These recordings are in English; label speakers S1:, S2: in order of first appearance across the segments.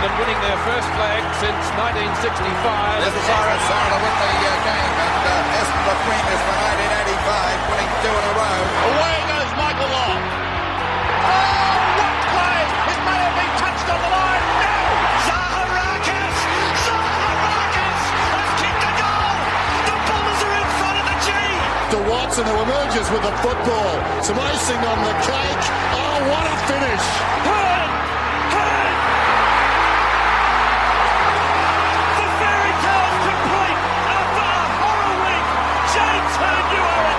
S1: Essendon winning their first flag since 1965.
S2: This is RSR to win the game, and Essendon the premiers for 1985, winning 2 in a row.
S3: Away goes Michael Long. Oh, what play! It may have been touched on the line. No! Zaharakis has kicked a goal. The Bombers are in front of the G.
S4: To Watson, who emerges with the football. Some icing on the cake. Oh, what a finish!
S3: The fairy tale's complete after a horror week. James Hearn, you are a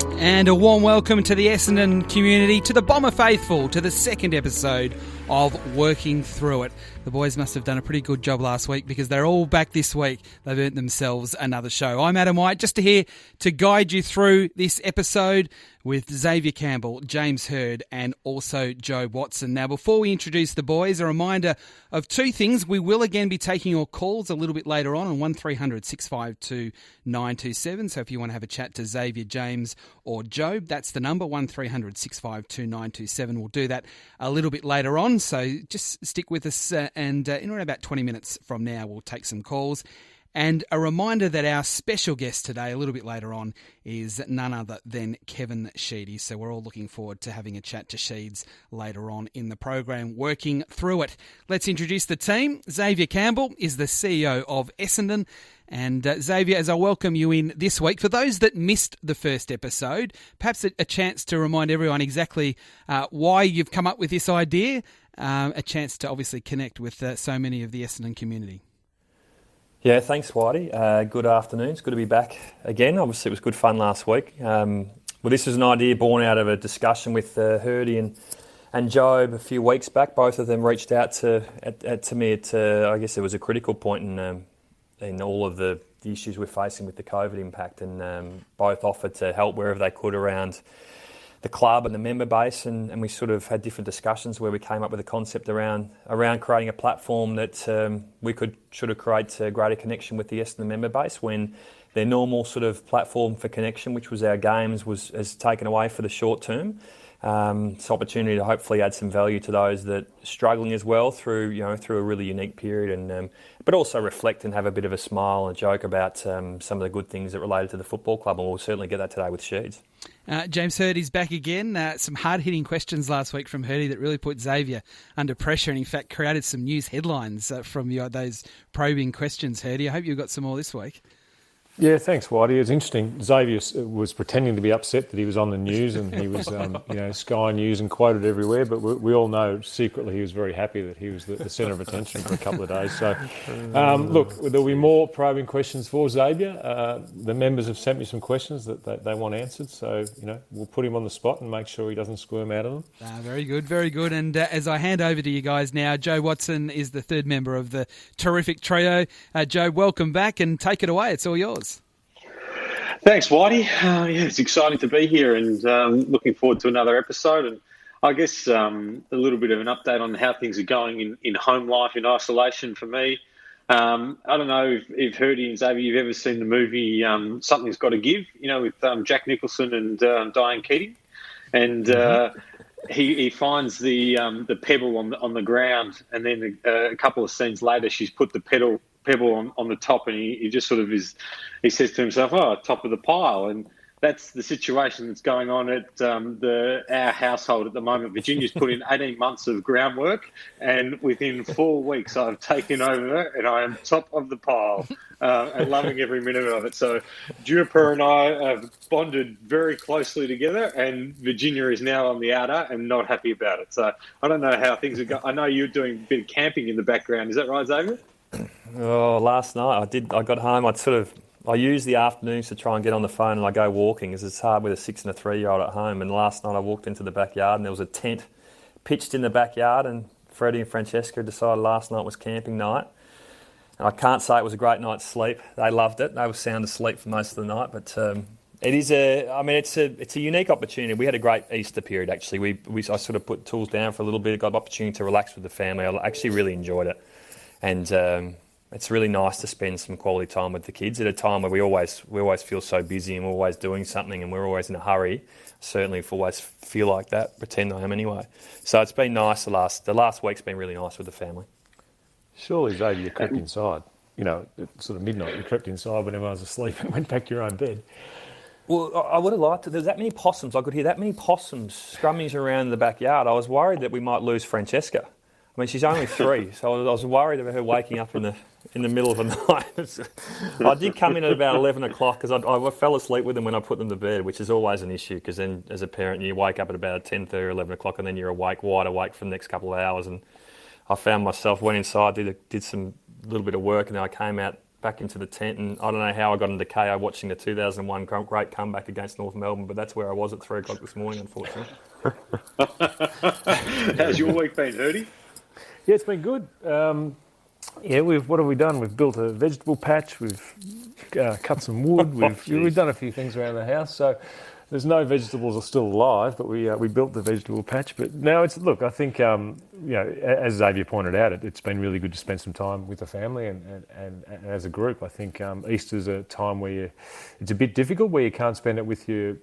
S3: genius.
S5: And a warm welcome to the Essendon community, to the Bomber faithful, to the second episode of Working Through It. The boys must have done a pretty good job last week because they're all back this week. They've earned themselves another show. I'm Adam White, just here to guide you through this episode with Xavier Campbell, James Hird, and also Jobe Watson. Now, before we introduce the boys, a reminder of two things. We will again be taking your calls a little bit later on 1300 652 927. So if you want to have a chat to Xavier, James, or Jobe, that's the number, 1300 652 927. We'll do that a little bit later on. So just stick with us, and in around about 20 minutes from now, we'll take some calls. And a reminder that our special guest today, a little bit later on, is none other than Kevin Sheedy. So we're all looking forward to having a chat to Sheeds later on in the program, Working Through It. Let's introduce the team. Xavier Campbell is the CEO of Essendon. And Xavier, as I welcome you in this week, for those that missed the first episode, perhaps a chance to remind everyone exactly why you've come up with this idea, a chance to obviously connect with so many of the Essendon community.
S6: Yeah, thanks, Whitey. Good afternoon. It's good to be back again. Obviously, it was good fun last week. Well, this is an idea born out of a discussion with Hirdy and Jobe a few weeks back. Both of them reached out to me at, I guess, it was a critical point in all of the issues we're facing with the COVID impact, and both offered to help wherever they could around the club and the member base, and we sort of had different discussions where we came up with a concept around creating a platform that we could sort of create a greater connection with the Essendon member base when their normal sort of platform for connection, which was our games, has taken away for the short term. It's an opportunity to hopefully add some value to those that are struggling as well through a really unique period, and but also reflect and have a bit of a smile and a joke about some of the good things that related to the football club, and we'll certainly get that today with Sheeds.
S5: James Hird is back again. Some hard-hitting questions last week from Hirdy that really put Xavier under pressure and, in fact, created some news headlines from those probing questions, Hirdy. I hope you've got some more this week.
S7: Yeah, thanks, Whitey. It's interesting. Xavier was pretending to be upset that he was on the news and he was, Sky News and quoted everywhere. But we all know secretly he was very happy that he was the centre of attention for a couple of days. So, look, there'll be more probing questions for Xavier. The members have sent me some questions that they want answered. So, we'll put him on the spot and make sure he doesn't squirm out of them.
S5: Very good, very good. And as I hand over to you guys now, Joe Watson is the third member of the terrific trio. Joe, welcome back and take it away. It's all yours.
S8: Thanks, Whitey. It's exciting to be here and looking forward to another episode. And I guess a little bit of an update on how things are going in home life, in isolation for me. I don't know if Hirdy and Xavier, you've ever seen the movie Something's Got to Give, with Jack Nicholson and Diane Keating. And he finds the pebble on the ground, and then a couple of scenes later she's put the pebble on the top, and he just sort of he says to himself, top of the pile. And that's the situation that's going on at our household at the moment. Virginia's put in 18 months of groundwork, and within 4 weeks I've taken over and I am top of the pile and loving every minute of it. So Juniper and I have bonded very closely together, and Virginia is now on the outer and not happy about it. So I don't know how things are going. I know you're doing a bit of camping in the background. Is that right, Xavier?
S6: Oh, last night I got home. I use the afternoons to try and get on the phone, and I go walking, as it's hard with a 6 and a 3-year-old at home. And last night I walked into the backyard, and there was a tent pitched in the backyard, and Freddie and Francesca decided last night was camping night. And I can't say it was a great night's sleep. They loved it. They were sound asleep for most of the night, but it's a unique opportunity. We had a great Easter period, actually. I sort of put tools down for a little bit, got an opportunity to relax with the family. I actually really enjoyed it. And it's really nice to spend some quality time with the kids at a time where we always feel so busy and we're always doing something and we're always in a hurry. Certainly always feel like that, pretend I am anyway. So it's been nice. The last week's been really nice with the family.
S7: Surely, Xavier, you crept inside. You know, at sort of midnight, you crept inside when everyone was asleep and went back to your own bed.
S6: Well, I would have liked to. There's that many possums. I could hear that many possums scrumming around the backyard. I was worried that we might lose Francesca. I mean, she's only 3, so I was worried about her waking up in the middle of the night. I did come in at about 11 o'clock because I fell asleep with them when I put them to bed, which is always an issue because then as a parent you wake up at about 10:30 or 11 o'clock and then you're wide awake for the next couple of hours. And I found myself, went inside, did some little bit of work, and then I came out back into the tent, and I don't know how I got into KO watching the 2001 great comeback against North Melbourne, but that's where I was at 3 o'clock this morning, unfortunately.
S8: How's your week been, Hurdy?
S7: Yeah, it's been good. What have we done? We've built a vegetable patch. We've cut some wood. We've done a few things around the house. So there's no vegetables are still alive, but we built the vegetable patch. But now I think as Xavier pointed out, it's been really good to spend some time with the family and as a group. I think Easter's a time where it's a bit difficult where you can't spend it with your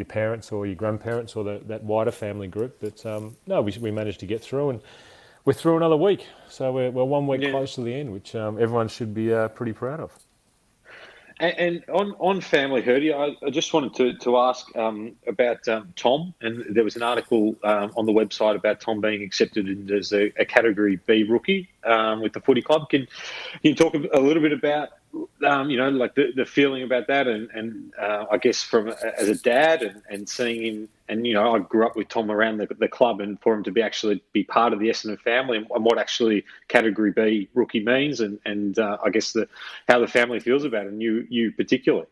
S7: parents or your grandparents or that wider family group. But we managed to get through, and we're through another week. So we're 1 week close to the end, which everyone should be pretty proud of.
S8: And on family, Hurdy, I just wanted to ask about Tom. And there was an article on the website about Tom being accepted as a Category B rookie with the footy club. Can you talk a little bit about like the feeling about that, and I guess from as a dad and seeing him, and I grew up with Tom around the club, and for him to actually be part of the Essendon family, and what actually Category B rookie means, and I guess how the family feels about it, and you particularly.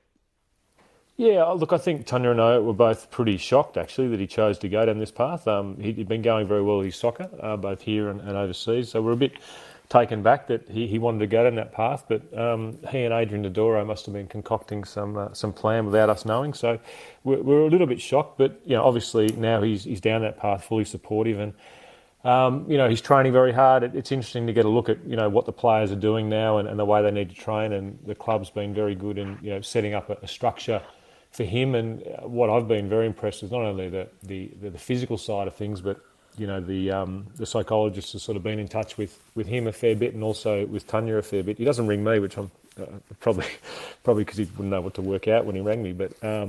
S7: Yeah, look, I think Tanya and I were both pretty shocked actually that he chose to go down this path. He'd been going very well with his soccer, both here and overseas, so we're a bit taken back that he wanted to go down that path, but he and Adrian Dodoro must have been concocting some plan without us knowing. So we're a little bit shocked, but obviously now he's down that path, fully supportive, and he's training very hard. It's interesting to get a look at what the players are doing now and the way they need to train, and the club's been very good in setting up a structure for him. And what I've been very impressed with, not only the physical side of things, but the psychologist has sort of been in touch with him a fair bit, and also with Tanya a fair bit. He doesn't ring me, which I'm probably because he wouldn't know what to work out when he rang me. But I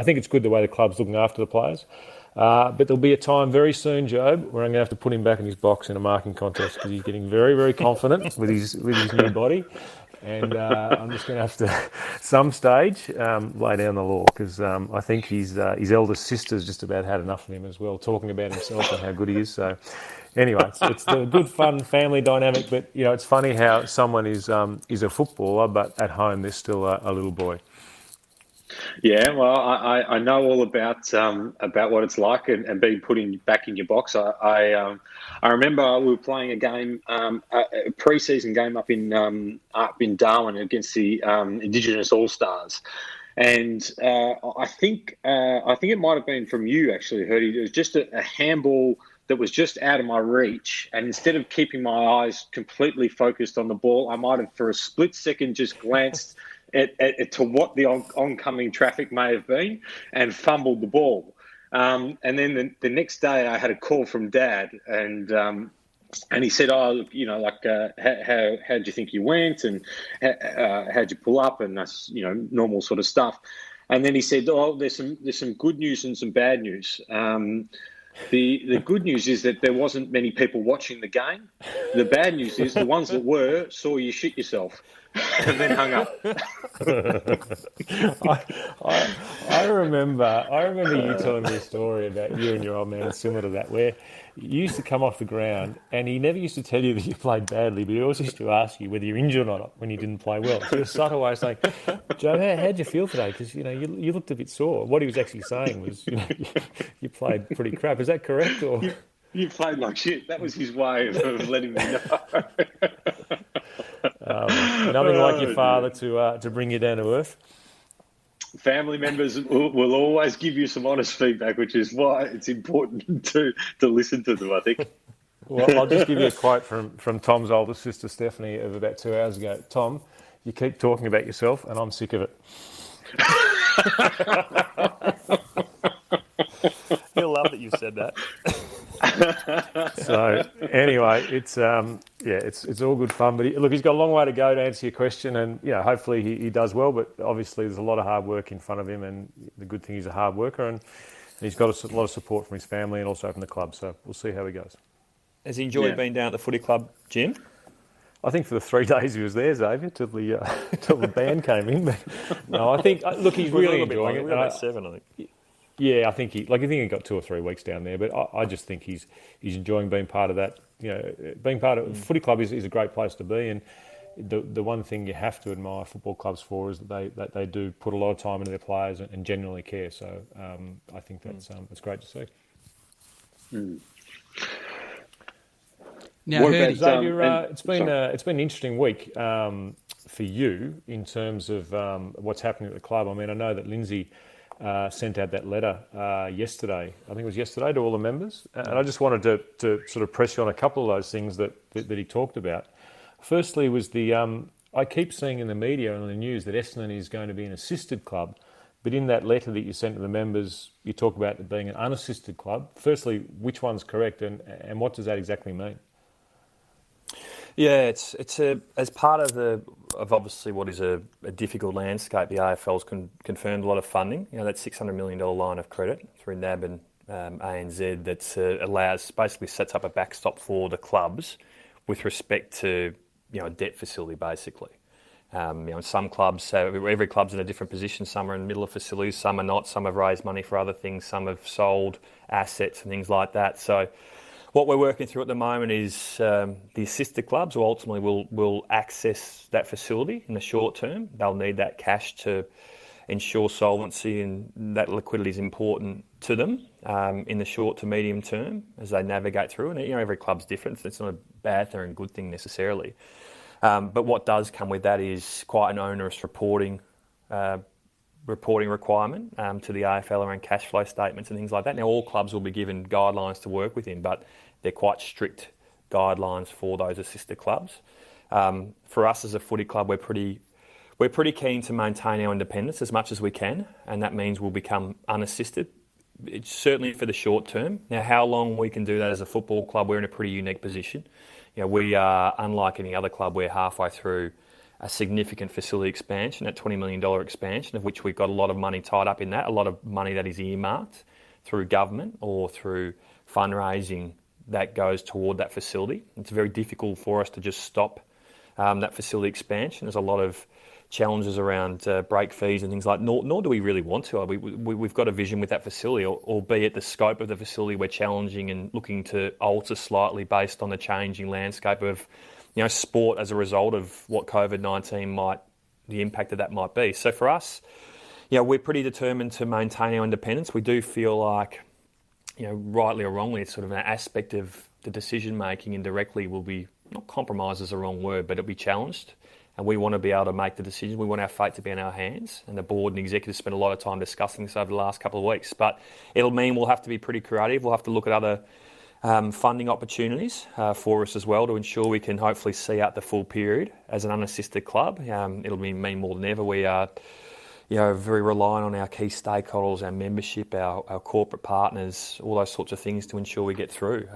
S7: think it's good the way the club's looking after the players. But there'll be a time very soon, Jobe, where I'm going to have to put him back in his box in a marking contest because he's getting very, very confident with his new body. And I'm just going to have to, at some stage, lay down the law because I think his eldest sister's just about had enough of him as well, talking about himself and how good he is. So anyway, it's a good, fun family dynamic. But, it's funny how someone is a footballer, but at home they're still a little boy.
S8: Yeah, well, I know all about what it's like and being put back in your box. I remember we were playing a game, a pre-season game up in Darwin against the Indigenous All Stars, and I think it might have been from you actually, Hurdy. It was just a handball that was just out of my reach, and instead of keeping my eyes completely focused on the ball, I might have for a split second just glanced to what the oncoming traffic may have been and fumbled the ball. And then the next day I had a call from Dad, and he said, "Oh, look, how do you think you went, and how'd you pull up, and that's normal sort of stuff." And then he said, "Oh, there's some good news and some bad news." The good news is that there wasn't many people watching the game. The bad news is the ones that were saw you shit yourself and then hung up.
S7: I remember you telling me a story about you and your old man similar to that, where you used to come off the ground and he never used to tell you that you played badly, but he always used to ask you whether you're injured or not when you didn't play well. So a subtle way of saying, "Joe, how'd you feel today? Because you looked a bit sore." What he was actually saying was, you played pretty crap. Is that correct? Or
S8: you played like shit. That was his way of letting me know.
S7: Nothing like your father to bring you down to earth.
S8: Family members will always give you some honest feedback, which is why it's important to listen to them, I think.
S7: Well, I'll just give you a quote from Tom's older sister, Stephanie, of about 2 hours ago. Tom, you keep talking about yourself and I'm sick of it.
S6: He'll love that you've said that.
S7: So anyway, it's all good fun. But look, he's got a long way to go to answer your question, and hopefully he does well. But obviously, there's a lot of hard work in front of him, and the good thing he's a hard worker, and he's got a lot of support from his family and also from the club. So we'll see how he goes.
S6: Has he enjoyed being down at the footy club, Jim?
S7: I think for the 3 days he was there, Xavier, till the band came in. But no, I think he's really enjoying it.
S6: About 7, I think.
S7: Yeah, I think he got 2 or 3 weeks down there, but I just think he's enjoying being part of that. Being part of footy club is a great place to be, and the one thing you have to admire football clubs for is that they do put a lot of time into their players and genuinely care. So I think that's great to see.
S5: Now,
S7: Xavier, it's been an interesting week for you in terms of what's happening at the club. I mean, I know that Lindsay sent out that letter yesterday. I think it was yesterday to all the members, and I just wanted to sort of press you on a couple of those things that he talked about. Firstly, was I keep seeing in the media and on the news that Essendon is going to be an assisted club, but in that letter that you sent to the members, you talk about it being an unassisted club. Firstly, which one's correct, and what does that exactly mean?
S6: Yeah, it's as part of obviously what is a difficult landscape. The AFL's confirmed a lot of funding. That $600 million line of credit through NAB and ANZ that basically sets up a backstop for the clubs with respect to a debt facility basically. Some clubs, every club's in a different position. Some are in the middle of facilities, some are not. Some have raised money for other things. Some have sold assets and things like that. So what we're working through at the moment is the assisted clubs who ultimately will access that facility in the short term. They'll need that cash to ensure solvency, and that liquidity is important to them in the short to medium term as they navigate through. And every club's different. So it's not a bad thing or a good thing necessarily. But what does come with that is quite an onerous reporting requirement to the AFL around cash flow statements and things like that. Now, all clubs will be given guidelines to work within, but they're quite strict guidelines for those assisted clubs. For us as a footy club, we're pretty keen to maintain our independence as much as we can, and that means we'll become unassisted. It's certainly for the short term. Now, how long we can do that as a football club, we're in a pretty unique position. We are, unlike any other club, we're halfway through a significant facility expansion, a $20 million expansion, of which we've got a lot of money tied up in that, a lot of money that is earmarked through government or through fundraising that goes toward that facility. It's very difficult for us to just stop that facility expansion. There's a lot of challenges around break fees and things like that, nor do we really want to. We've got a vision with that facility, albeit the scope of the facility we're challenging and looking to alter slightly based on the changing landscape of sport as a result of what COVID-19 the impact of that might be. So for us, we're pretty determined to maintain our independence. We do feel like, rightly or wrongly, it's sort of an aspect of the decision making indirectly will be, not compromised is the wrong word, but it'll be challenged. And we want to be able to make the decision. We want our fate to be in our hands. And the board and executives spent a lot of time discussing this over the last couple of weeks. But it'll mean we'll have to be pretty creative. We'll have to look at other funding opportunities for us as well to ensure we can hopefully see out the full period as an unassisted club. It'll mean more than ever we are very reliant on our key stakeholders, our membership, our corporate partners, all those sorts of things to ensure we get through.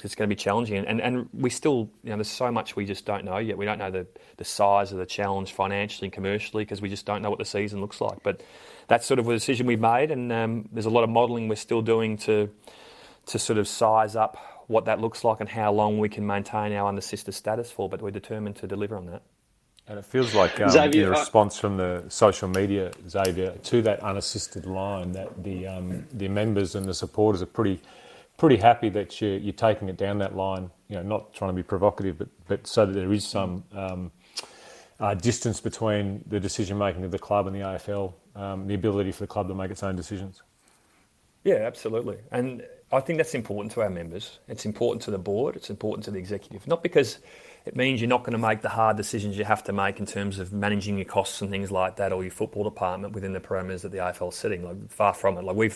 S6: It's going to be challenging. And we still, there's so much we just don't know yet. We don't know the size of the challenge financially and commercially because we just don't know what the season looks like. But that's sort of a decision we've made, and there's a lot of modelling we're still doing to sort of size up what that looks like and how long we can maintain our unassisted status for, but we're determined to deliver on that.
S7: And it feels like
S8: Xavier,
S7: the response from the social media, Xavier, to that unassisted line, that the members and the supporters are pretty happy that you're taking it down that line. Not trying to be provocative, but so that there is some distance between the decision making of the club and the AFL, the ability for the club to make its own decisions.
S6: Yeah, absolutely. And I think that's important to our members. It's important to the board. It's important to the executive. Not because it means you're not going to make the hard decisions you have to make in terms of managing your costs and things like that, or your football department within the parameters that the AFL is setting. Like, far from it. Like,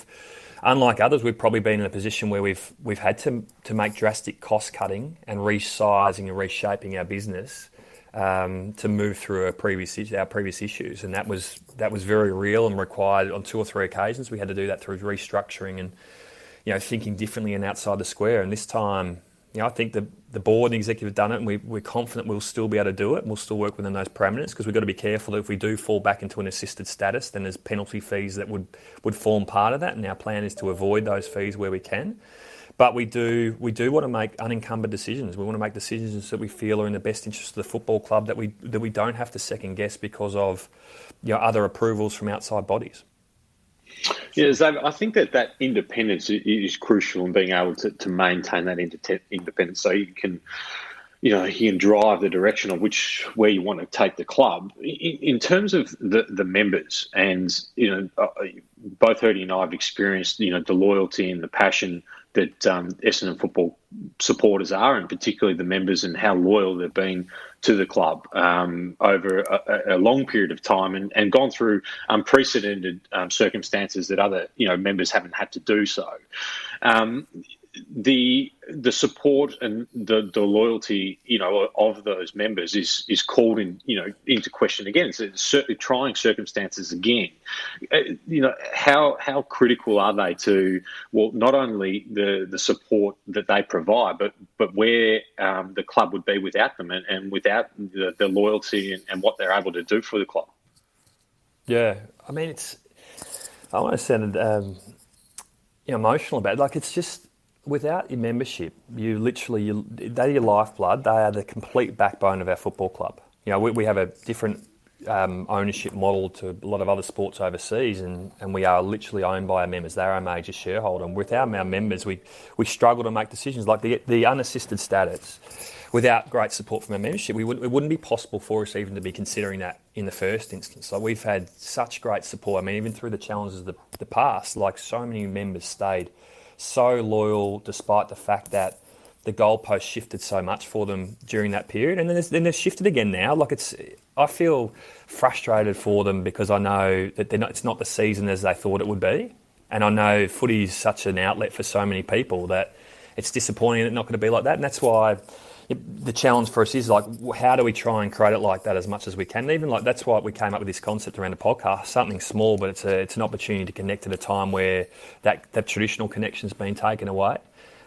S6: unlike others, we've probably been in a position where we've had to make drastic cost cutting and resizing and reshaping our business to move through our previous issues, and that was very real and required on 2 or 3 occasions. We had to do that through restructuring and thinking differently and outside the square. And this time, I think the board and the executive have done it, and we're confident we'll still be able to do it, and we'll still work within those parameters, because we've got to be careful that if we do fall back into an assisted status, then there's penalty fees that would form part of that, and our plan is to avoid those fees where we can. But we do want to make unencumbered decisions. We want to make decisions that we feel are in the best interest of the football club, that we don't have to second guess because of other approvals from outside bodies.
S8: Yeah, Xavier, I think that independence is crucial in being able to maintain that independence, so you can drive the direction of where you want to take the club. In terms of the members, and both Hurdy and I have experienced the loyalty and the passion that Essendon football supporters are, and particularly the members, and how loyal they've been to the club over a long period of time, and gone through unprecedented circumstances that other members haven't had to do so. The support and the loyalty of those members is called into question again. It's certainly trying circumstances again. How critical are they to not only the support that they provide, but where the club would be without them, and without the loyalty and what they're able to do for the club?
S6: Yeah, I mean, I want to sound emotional about it. Like, it's just, without your membership, they're your lifeblood. They are the complete backbone of our football club. We have a different ownership model to a lot of other sports overseas, and we are literally owned by our members. They're our major shareholder, and without our members, we struggle to make decisions. Like the unassisted status, without great support from our membership, it wouldn't be possible for us even to be considering that in the first instance. Like, we've had such great support. I mean, even through the challenges of the past, like, so many members stayed so loyal despite the fact that the goalpost shifted so much for them during that period, and then they've shifted again now. Like, I feel frustrated for them, because I know that it's not the season as they thought it would be, and I know footy is such an outlet for so many people that it's disappointing that it's not going to be like that. And that's why the challenge for us is, like, how do we try and create it like that as much as we can? And even like, that's why we came up with this concept around the podcast, something small, but it's an opportunity to connect at a time where that traditional connection's been taken away.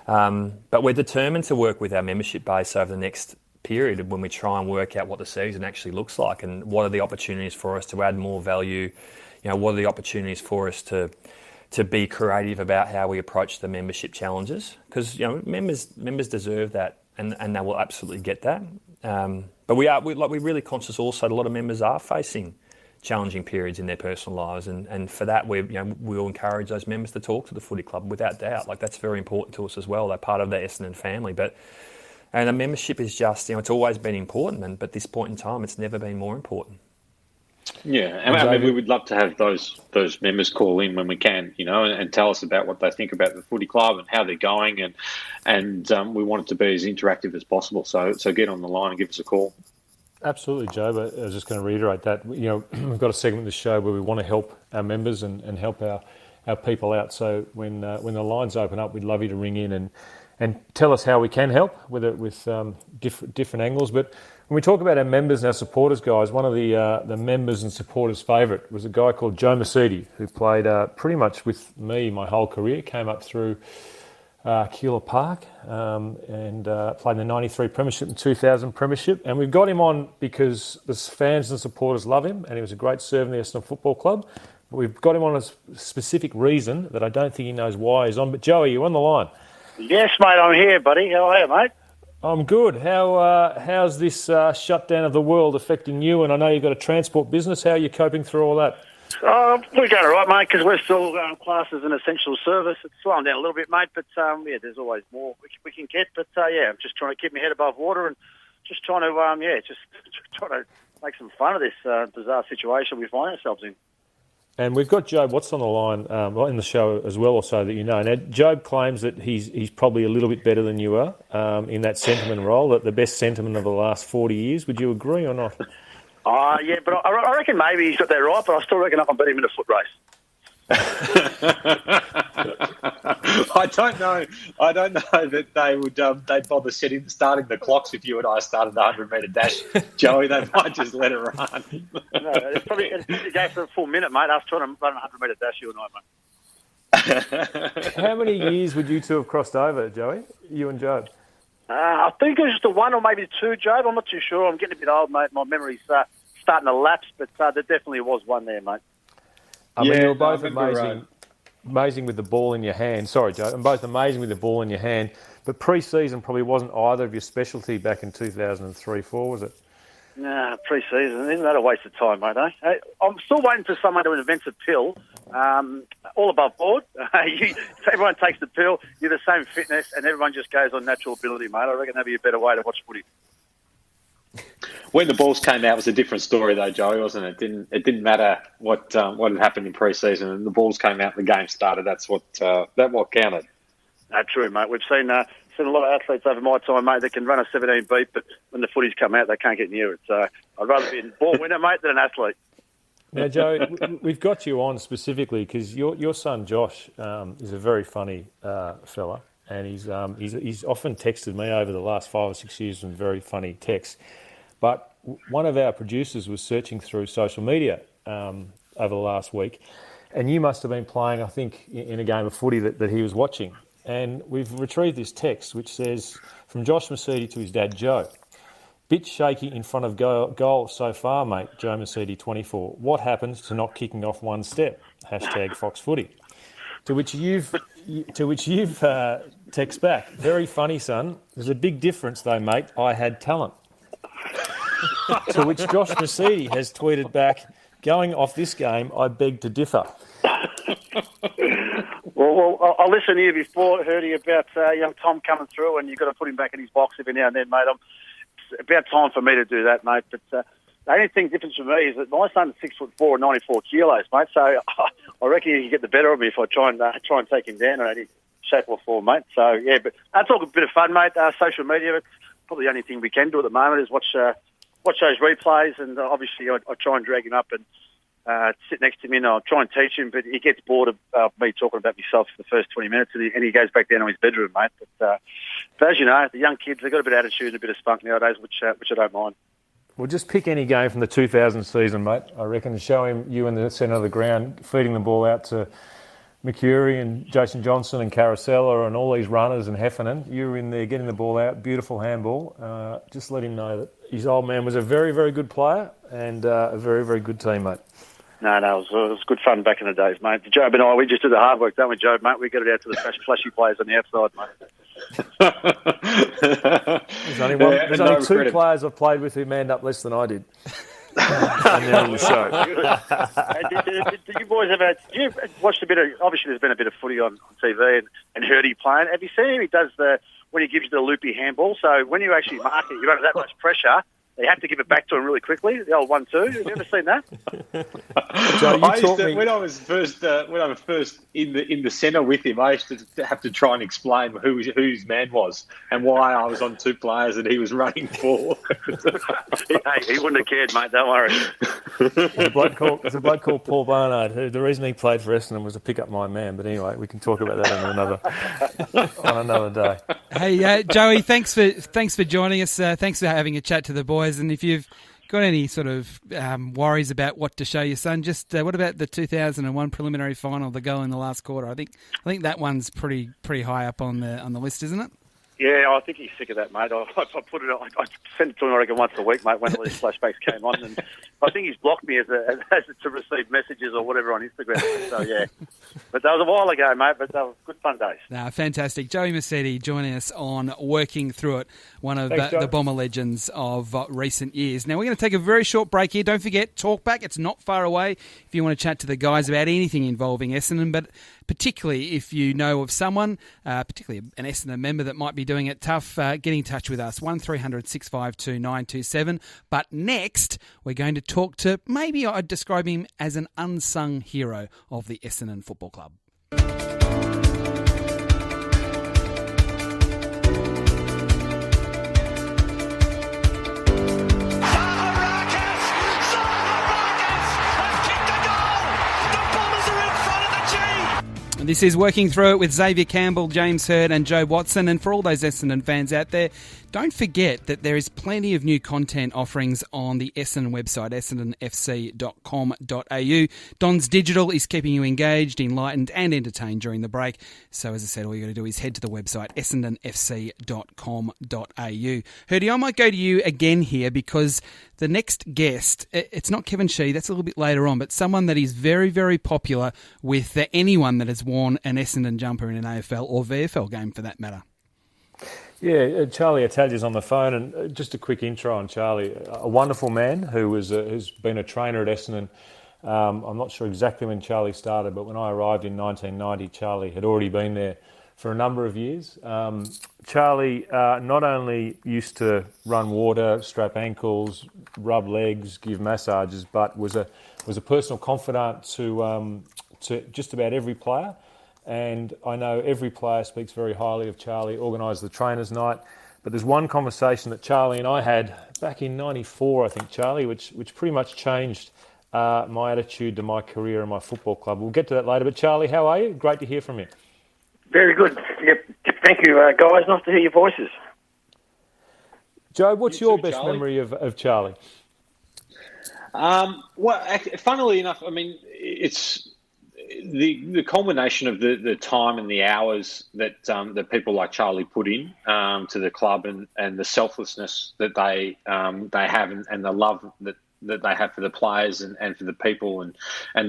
S6: But we're determined to work with our membership base over the next period, when we try and work out what the season actually looks like, and what are the opportunities for us to add more value. What are the opportunities for us to be creative about how we approach the membership challenges, because members deserve that. And they will absolutely get that. But we're really conscious also that a lot of members are facing challenging periods in their personal lives, and for that we'll encourage those members to talk to the footy club without doubt. Like, that's very important to us as well. They're part of the Essendon family. And the membership is just, it's always been important, but at this point in time, it's never been more important.
S8: Yeah, and I mean, we would love to have those members call in when we can, and tell us about what they think about the footy club and how they're going, and we want it to be as interactive as possible. So get on the line and give us a call.
S7: Absolutely, Jobe. I was just going to reiterate that. We've got a segment of the show where we want to help our members and help our people out. So when the lines open up, we'd love you to ring in and tell us how we can help, whether with different angles. But when we talk about our members and our supporters, guys, one of the members and supporters' favourite was a guy called Jobe, who played pretty much with me my whole career. Came up through Keilor Park and played in the 93 Premiership and 2000 Premiership. And we've got him on because the fans and supporters love him, and he was a great servant in the Essendon Football Club. But we've got him on a specific reason that I don't think he knows why he's on. But Joey, you on the line?
S9: Yes, mate, I'm here, buddy. How are you, mate?
S7: I'm good. How's this shutdown of the world affecting you? And I know you've got a transport business. How are you coping through all that?
S9: We're going all right, mate, because we're still classed as an essential service. It's slowing down a little bit, mate, but there's always more we can get. But I'm just trying to keep my head above water and just trying to, trying to make some fun of this bizarre situation we find ourselves in.
S7: And we've got Jobe Watts on the line in the show as well, or so that you know. Now, Jobe claims that he's probably a little bit better than you are in that sentiment role, that the best sentiment of the last 40 years. Would you agree or not?
S9: Yeah, but I reckon maybe he's got that right, but I still reckon I can beat him in a foot race.
S8: I don't know that they would they'd bother starting the clocks if you and I started the 100-metre dash, Joey. They might just let it run.
S9: No, it's probably go for a full minute, mate. Us trying to run a 100-metre dash, you and I, mate.
S7: How many years would you two have crossed over, Joey? You and Jobe?
S9: I think it was just the one or maybe two, Jobe. I'm not too sure. I'm getting a bit old, mate. My memory's starting to lapse, but there definitely was one there, mate.
S7: I mean, you were both amazing with the ball in your hand. Sorry, Joe. And both amazing with the ball in your hand. But pre-season probably wasn't either of your specialty back in 2003-04, was it?
S9: Nah, pre-season. Isn't that a waste of time, mate? Eh? I'm still waiting for someone to invent a pill. All above board. Everyone takes the pill. You're the same fitness, and everyone just goes on natural ability, mate. I reckon that'd be a better way to watch footy.
S8: When the balls came out, it was a different story, though, Joey, wasn't it? It didn't matter what had happened in pre-season, and the balls came out, and the game started. That's what counted.
S9: True, mate. We've seen a lot of athletes over my time, mate, that can run a 17 beat, but when the footies come out, they can't get near it. So I'd rather be a ball winner, mate, than an athlete.
S7: Now, Joe, we've got you on specifically because your son Josh is a very funny fella, and he's often texted me over the last 5 or 6 years some very funny texts. But one of our producers was searching through social media over the last week, and you must have been playing, I think, in a game of footy that he was watching. And we've retrieved this text which says, from Josh Misiti to his dad Joe, bit shaky in front of goal so far, mate, Joe Misiti 24. What happens to not kicking off one step? #FoxFooty. To which you've text back, very funny, son. There's a big difference though, mate. I had talent. To which Josh Misiti has tweeted back, going off this game, I beg to differ.
S9: Well, I listened to you before, heard you about young Tom coming through, and you've got to put him back in his box every now and then, mate. It's about time for me to do that, mate. But the only thing different for me is that my son's 6'4" and 94 kilos, mate. So I reckon you can get the better of me if I try and take him down in any shape or form, mate. So yeah, but that's all a bit of fun, mate. Social media, it's probably the only thing we can do at the moment is watch those replays, and obviously I try and drag him up and sit next to me, and I'll try and teach him, but he gets bored of me talking about myself for the first 20 minutes, and he goes back down to his bedroom, mate. But as you know, the young kids, they've got a bit of attitude and a bit of spunk nowadays, which I don't mind.
S7: Well, just pick any game from the 2000 season, mate, I reckon, and show him you in the centre of the ground, feeding the ball out to McCurry and Jason Johnson and Carousella and all these runners and Heffernan. You were in there getting the ball out, beautiful handball. Just let him know that his old man was a very, very good player and a very, very good teammate.
S9: No, it was good fun back in the days, mate. Jobe and I, we just do the hard work, don't we, Jobe, mate? We get it out to the flashy players on the outside, mate.
S7: There's only two players I've played with who manned up less than I did. And they're on the show.
S9: Did you boys watched a bit of, obviously there's been a bit of footy on TV and heard he playing. Have you seen him? He does when he gives you the loopy handball. So when you actually mark it, you're under that much pressure. You have to give it back to him really quickly. The old 1-2. Have you ever seen that?
S7: Joe,
S8: when I was first in the centre with him, I used to have to try and explain who his man was and why I was on two players that he was running for.
S9: Hey, he wouldn't have cared, mate. Don't worry.
S7: There's a bloke called Paul Barnard who the reason he played for Essendon was to pick up my man. But anyway, we can talk about that on another day.
S5: Hey, Joey, thanks for joining us. Thanks for having a chat to the boys. And if you've got any sort of worries about what to show your son, just what about the 2001 preliminary final, the goal in the last quarter? I think that one's pretty high up on the list, isn't it?
S9: Yeah, I think he's sick of that, mate. I put it. I send it to him, I reckon, once a week, mate, when all these flashbacks came on, and I think he's blocked me as to receive messages or whatever on Instagram. So yeah, but that was a while ago, mate. But that was good fun days.
S5: Fantastic. Joey Misiti joining us on Working Through It, one of the Bomber legends of recent years. Now we're going to take a very short break here. Don't forget, Talkback. It's not far away if you want to chat to the guys about anything involving Essendon, but particularly if you know of someone, particularly an Essendon member that might be doing it tough, get in touch with us, 1300 652 927. But next, we're going to talk to, maybe I'd describe him as an unsung hero of the Essendon Football Club. This is Working Through It with Xavier Campbell, James Hird and Jobe Watson. And for all those Essendon fans out there, don't forget that there is plenty of new content offerings on the Essendon website, essendonfc.com.au. Don's Digital is keeping you engaged, enlightened and entertained during the break. So as I said, all you got to do is head to the website, essendonfc.com.au. Hirdy, I might go to you again here because the next guest, it's not Kevin Sheedy, that's a little bit later on, but someone that is very, very popular with anyone that has worn an Essendon jumper in an AFL or VFL game for that matter.
S7: Yeah, Charlie Italia's on the phone, and just a quick intro on Charlie. A wonderful man who's been a trainer at Essendon. I'm not sure exactly when Charlie started, but when I arrived in 1990, Charlie had already been there for a number of years. Charlie not only used to run water, strap ankles, rub legs, give massages, but was a personal confidant to just about every player. And I know every player speaks very highly of Charlie, organised the trainers' night. But there's one conversation that Charlie and I had back in '94, I think, Charlie, which pretty much changed my attitude to my career and my football club. We'll get to that later. But Charlie, how are you? Great to hear from you.
S10: Very good. Yep. Thank you, guys. Nice to hear your voices.
S7: Jobe, what's your best memory of Charlie?
S8: Well, funnily enough, I mean, it's the culmination of the time and the hours that people like Charlie put in to the club, and the selflessness that they have, and the love that they have for the players and for the people and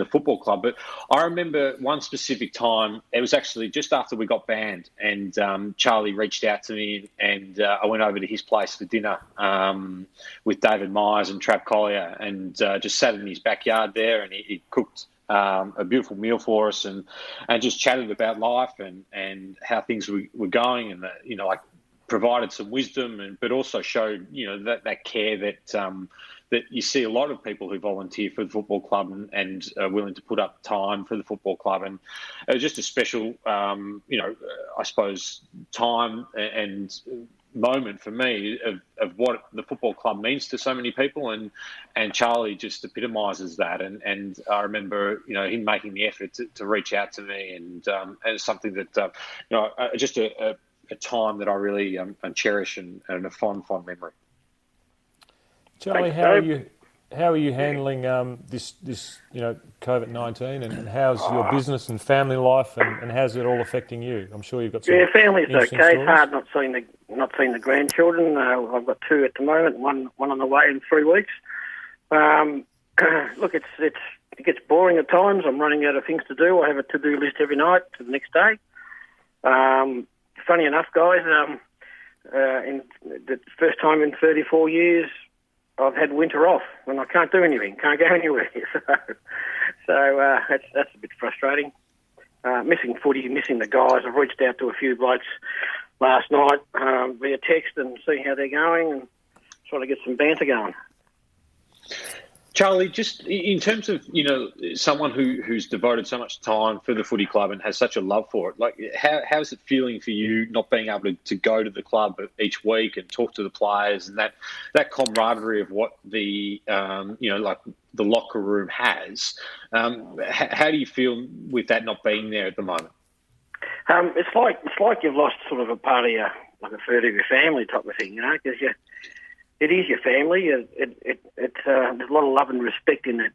S8: the football club. But I remember one specific time, it was actually just after we got banned, and Charlie reached out to me, and I went over to his place for dinner with David Myers and Trav Collier, and just sat in his backyard there, and he cooked a beautiful meal for us, and just chatted about life and how things were going, and like provided some wisdom, but also showed that care that you see a lot of people who volunteer for the football club and are willing to put up time for the football club. And it was just a special, I suppose, time and moment for me of what the football club means to so many people. And Charlie just epitomises that. And I remember, him making the effort to reach out to me, and it's something that, just a time that I really cherish and a fond memory.
S7: Charlie, how are you handling this COVID-19, and how's your business and family life, and how's it all affecting you? I'm sure you've got some
S10: family's okay.
S7: Stories.
S10: It's hard not seeing the grandchildren. I've got two at the moment, one on the way in 3 weeks. Look, it gets boring at times. I'm running out of things to do. I have a to-do list every night to the next day. Funny enough, guys, in the first time in 34 years, I've had winter off when I can't do anything, can't go anywhere. So that's a bit frustrating. Missing footy, missing the guys. I've reached out to a few blokes last night via text and see how they're going and try to get some banter going.
S8: Charlie, just in terms of, someone who's devoted so much time for the footy club and has such a love for it, like how's it feeling for you not being able to go to the club each week and talk to the players, and that camaraderie of what the, like the locker room has? How do you feel with that not being there at the moment?
S10: It's like you've lost sort of a part of your, like a third of your family type of thing, because it is your family. It's there's a lot of love and respect in that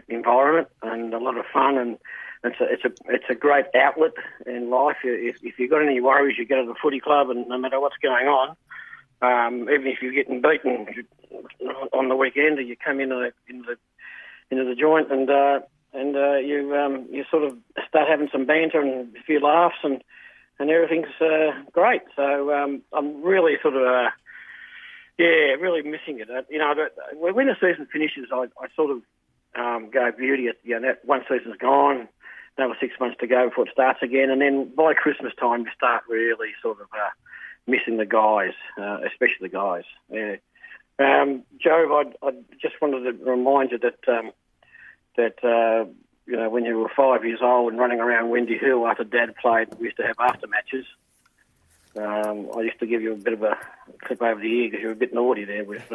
S10: environment, and a lot of fun, and it's a great outlet in life. If you've got any worries, you go to the footy club, and no matter what's going on, even if you're getting beaten on the weekend, you come into the joint, and you sort of start having some banter and a few laughs, and everything's great. So I'm really sort of. Really missing it. When the season finishes, I sort of go beauty at that one season's gone. another 6 months to go before it starts again. And then by Christmas time, you start really sort of missing the guys, especially the guys. Yeah. Jobe, I just wanted to remind you that when you were 5 years old and running around Windy Hill after Dad played, we used to have after matches. I used to give you a bit of a clip over the ear because you were a bit naughty there with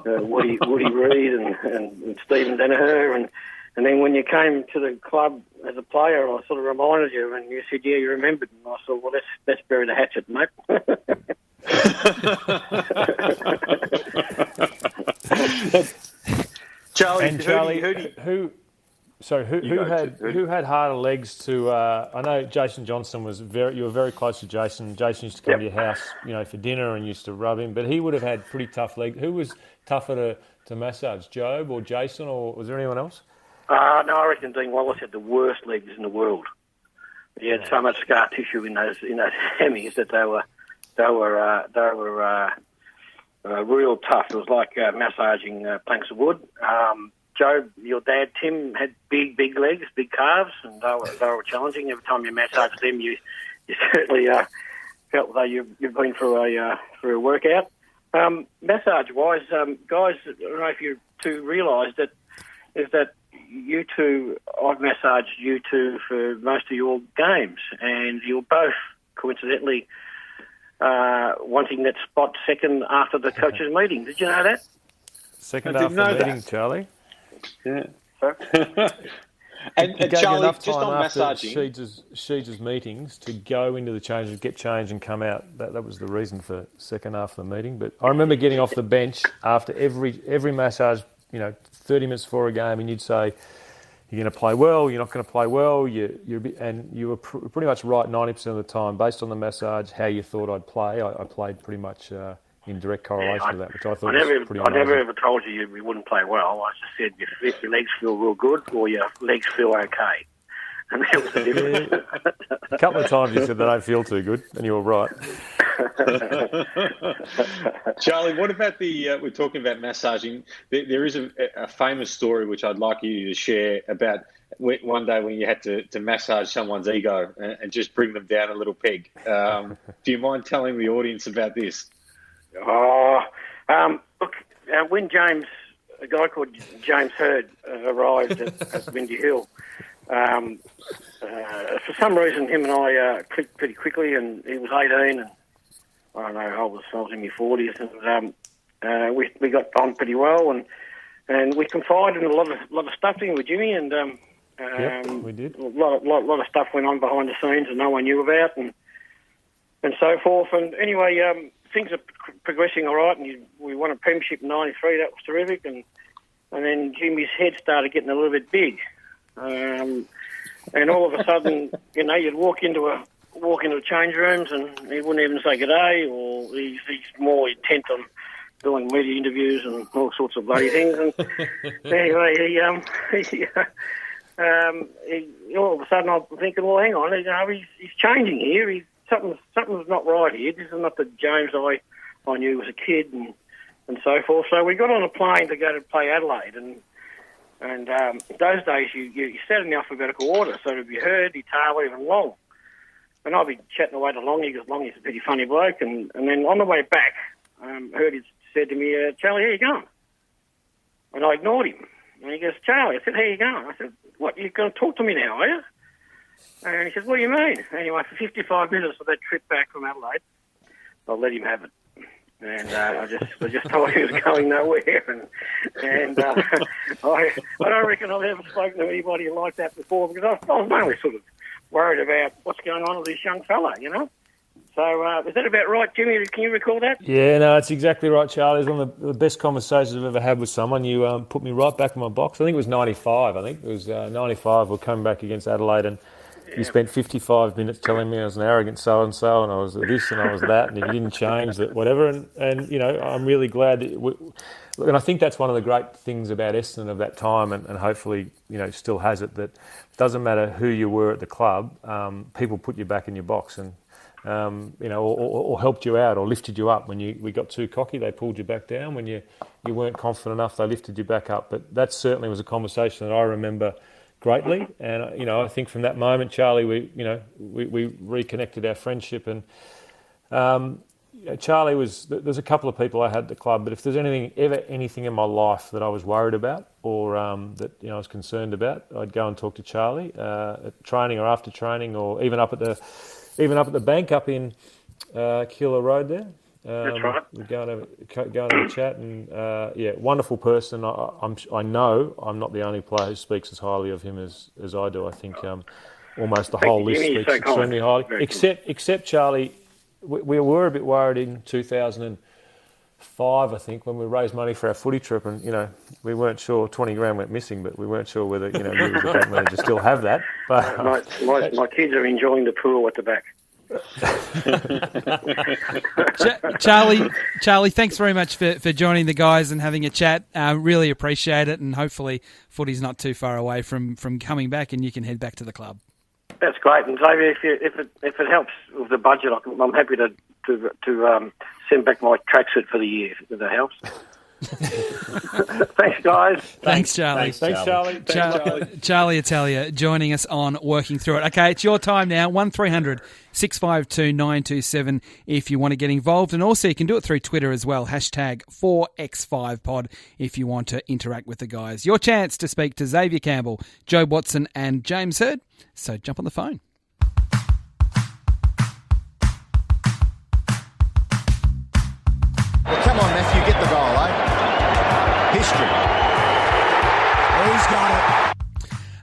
S10: Woody Reid and Stephen Danaher, and then when you came to the club as a player, I sort of reminded you, and you said, "Yeah, you remembered." And I thought, "Well, let's bury the hatchet, mate."
S7: Charlie, who had harder legs to? I know Jason Johnson was you were very close to Jason. Jason used to come to your house, for dinner and used to rub him. But he would have had pretty tough legs. Who was tougher to massage, Jobe or Jason, or was there anyone else?
S10: No, I reckon Dean Wallace had the worst legs in the world. He had so much scar tissue in those hammies that they were real tough. It was like massaging planks of wood. Jobe, your dad, Tim, had big legs, big calves, and they were challenging. Every time you massaged them, you certainly felt that you've been for a workout. Massage-wise, guys, I don't know if you two realise that you two, I've massaged you two for most of your games, and you're both coincidentally wanting that spot second after the coaches' meeting. Did you know that?
S7: Second after the meeting, Charlie.
S8: Yeah.
S7: and
S8: Charlie,
S7: enough
S8: just
S7: time
S8: on
S7: after
S8: massaging,
S7: Sheeds' meetings to go into the change and get changed and come out. That was the reason for second half of the meeting. But I remember getting off the bench after every massage, 30 minutes before a game, and you'd say, "You're going to play well. You're not going to play well." And you were pretty much right 90% of the time based on the massage. How you thought I'd play, I played pretty much in direct correlation to that, which I thought was pretty amazing.
S10: I never ever told you wouldn't play well. I just said if your legs feel real good or your legs feel okay. And that was the difference.
S7: A couple of times you said they don't feel too good, and you were right.
S8: Charlie, what about we're talking about massaging. There is a famous story which I'd like you to share about one day when you had to massage someone's ego and just bring them down a little peg. Do you mind telling the audience about this?
S10: Look, when a guy called James Hurd arrived at Windy Hill, for some reason him and I clicked pretty quickly, and he was 18 and I don't know, I was in my 40s, and we got on pretty well, and we confided in a lot of stuff in with Jimmy, and
S7: we did.
S10: A lot of stuff went on behind the scenes and no one knew about, and so forth. And anyway, things are progressing all right, and we won a premiership in '93. That was terrific, and then Jimmy's head started getting a little bit big, and all of a sudden, you'd walk into the change rooms and he wouldn't even say good day, or he's more intent on doing media interviews and all sorts of bloody things. And anyway, he all of a sudden I'm thinking, well, hang on, he's changing here. Something's not right here. This is not the James I knew as a kid and so forth. So we got on a plane to go to play Adelaide, and those days you sat in the alphabetical order, so to be Hurd, Italia, and Long. And I'd be chatting away to Longy because Longy's a pretty funny bloke. And then on the way back, Hurd said to me, "Charlie, how you going?" And I ignored him. And he goes, "Charlie," I said, "how you going?" I said, "What, you're going to talk to me now, are you?" And he said, "What do you mean?" Anyway, for 55 minutes of that trip back from Adelaide, I let him have it. And I just told him he was going nowhere. And I don't reckon I've ever spoken to anybody like that before, because I was mainly sort of worried about what's going on with this young fella, So is that about right, Jimmy? Can you recall that?
S7: Yeah, no, it's exactly right, Charlie. It's one of the best conversations I've ever had with someone. You put me right back in my box. I think it was 95. I think it was 95. We're coming back against Adelaide, and you spent 55 minutes telling me I was an arrogant so-and-so, and I was this and I was that, and if you didn't change that, whatever. And I'm really glad and I think that's one of the great things about Essendon of that time, and hopefully, still has it, that it doesn't matter who you were at the club, people put you back in your box and, or helped you out or lifted you up. When we got too cocky, they pulled you back down. When you weren't confident enough, they lifted you back up. But that certainly was a conversation that I remember greatly. And I think from that moment, Charlie, we reconnected our friendship. And Charlie there's a couple of people I had at the club, but if there's anything in my life that I was worried about or that I was concerned about, I'd go and talk to Charlie at training or after training, or even up at the bank up in Keilor Road there.
S10: That's right.
S7: We'd go and have a chat, and wonderful person. I know I'm not the only player who speaks as highly of him as I do. I think almost the whole list speaks extremely highly, except Charlie. We were a bit worried in 2005, I think, when we raised money for our footy trip, and we weren't sure 20 grand went missing, but we weren't sure whether you as a bank manager still have that. But
S10: my kids are enjoying the pool at the back.
S5: Charlie, thanks very much for joining the guys and having a chat. Really appreciate it, and hopefully footy's not too far away from coming back, and you can head back to the club.
S10: That's great, and Xavier, if it helps with the budget, I'm happy to send back my tracksuit for the year if that helps. Thanks, guys.
S5: Thanks, Charlie.
S7: Thanks, Charlie.
S5: Charlie Italia joining us on Working Through It. Okay, it's your time now. 1300 652 927 if you want to get involved. And also you can do it through Twitter as well. #4x5pod if you want to interact with the guys. Your chance to speak to Xavier Campbell, Jobe Watson and James Hird. So jump on the phone.
S2: Well, come on, Matthew, get the goal, eh? History. He's got it.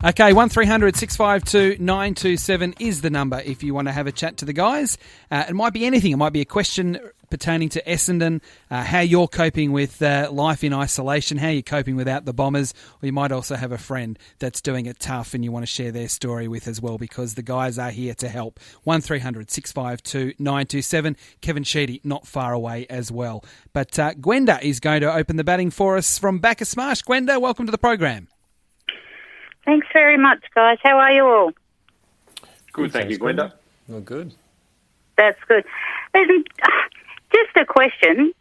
S5: Okay, 1300 652 927 is the number if you want to have a chat to the guys. It might be anything. It might be a question pertaining to Essendon, how you're coping with life in isolation, how you're coping without the Bombers, or you might also have a friend that's doing it tough and you want to share their story with as well, because the guys are here to help. 1300 652 927. Kevin Sheedy not far away as well. But Gwenda is going to open the batting for us from Bacchus Marsh. Gwenda, welcome to the program.
S11: Thanks very much, guys. How are you all?
S8: Good, thank you, Gwenda.
S6: Well, good.
S11: That's good. Listen, just a question.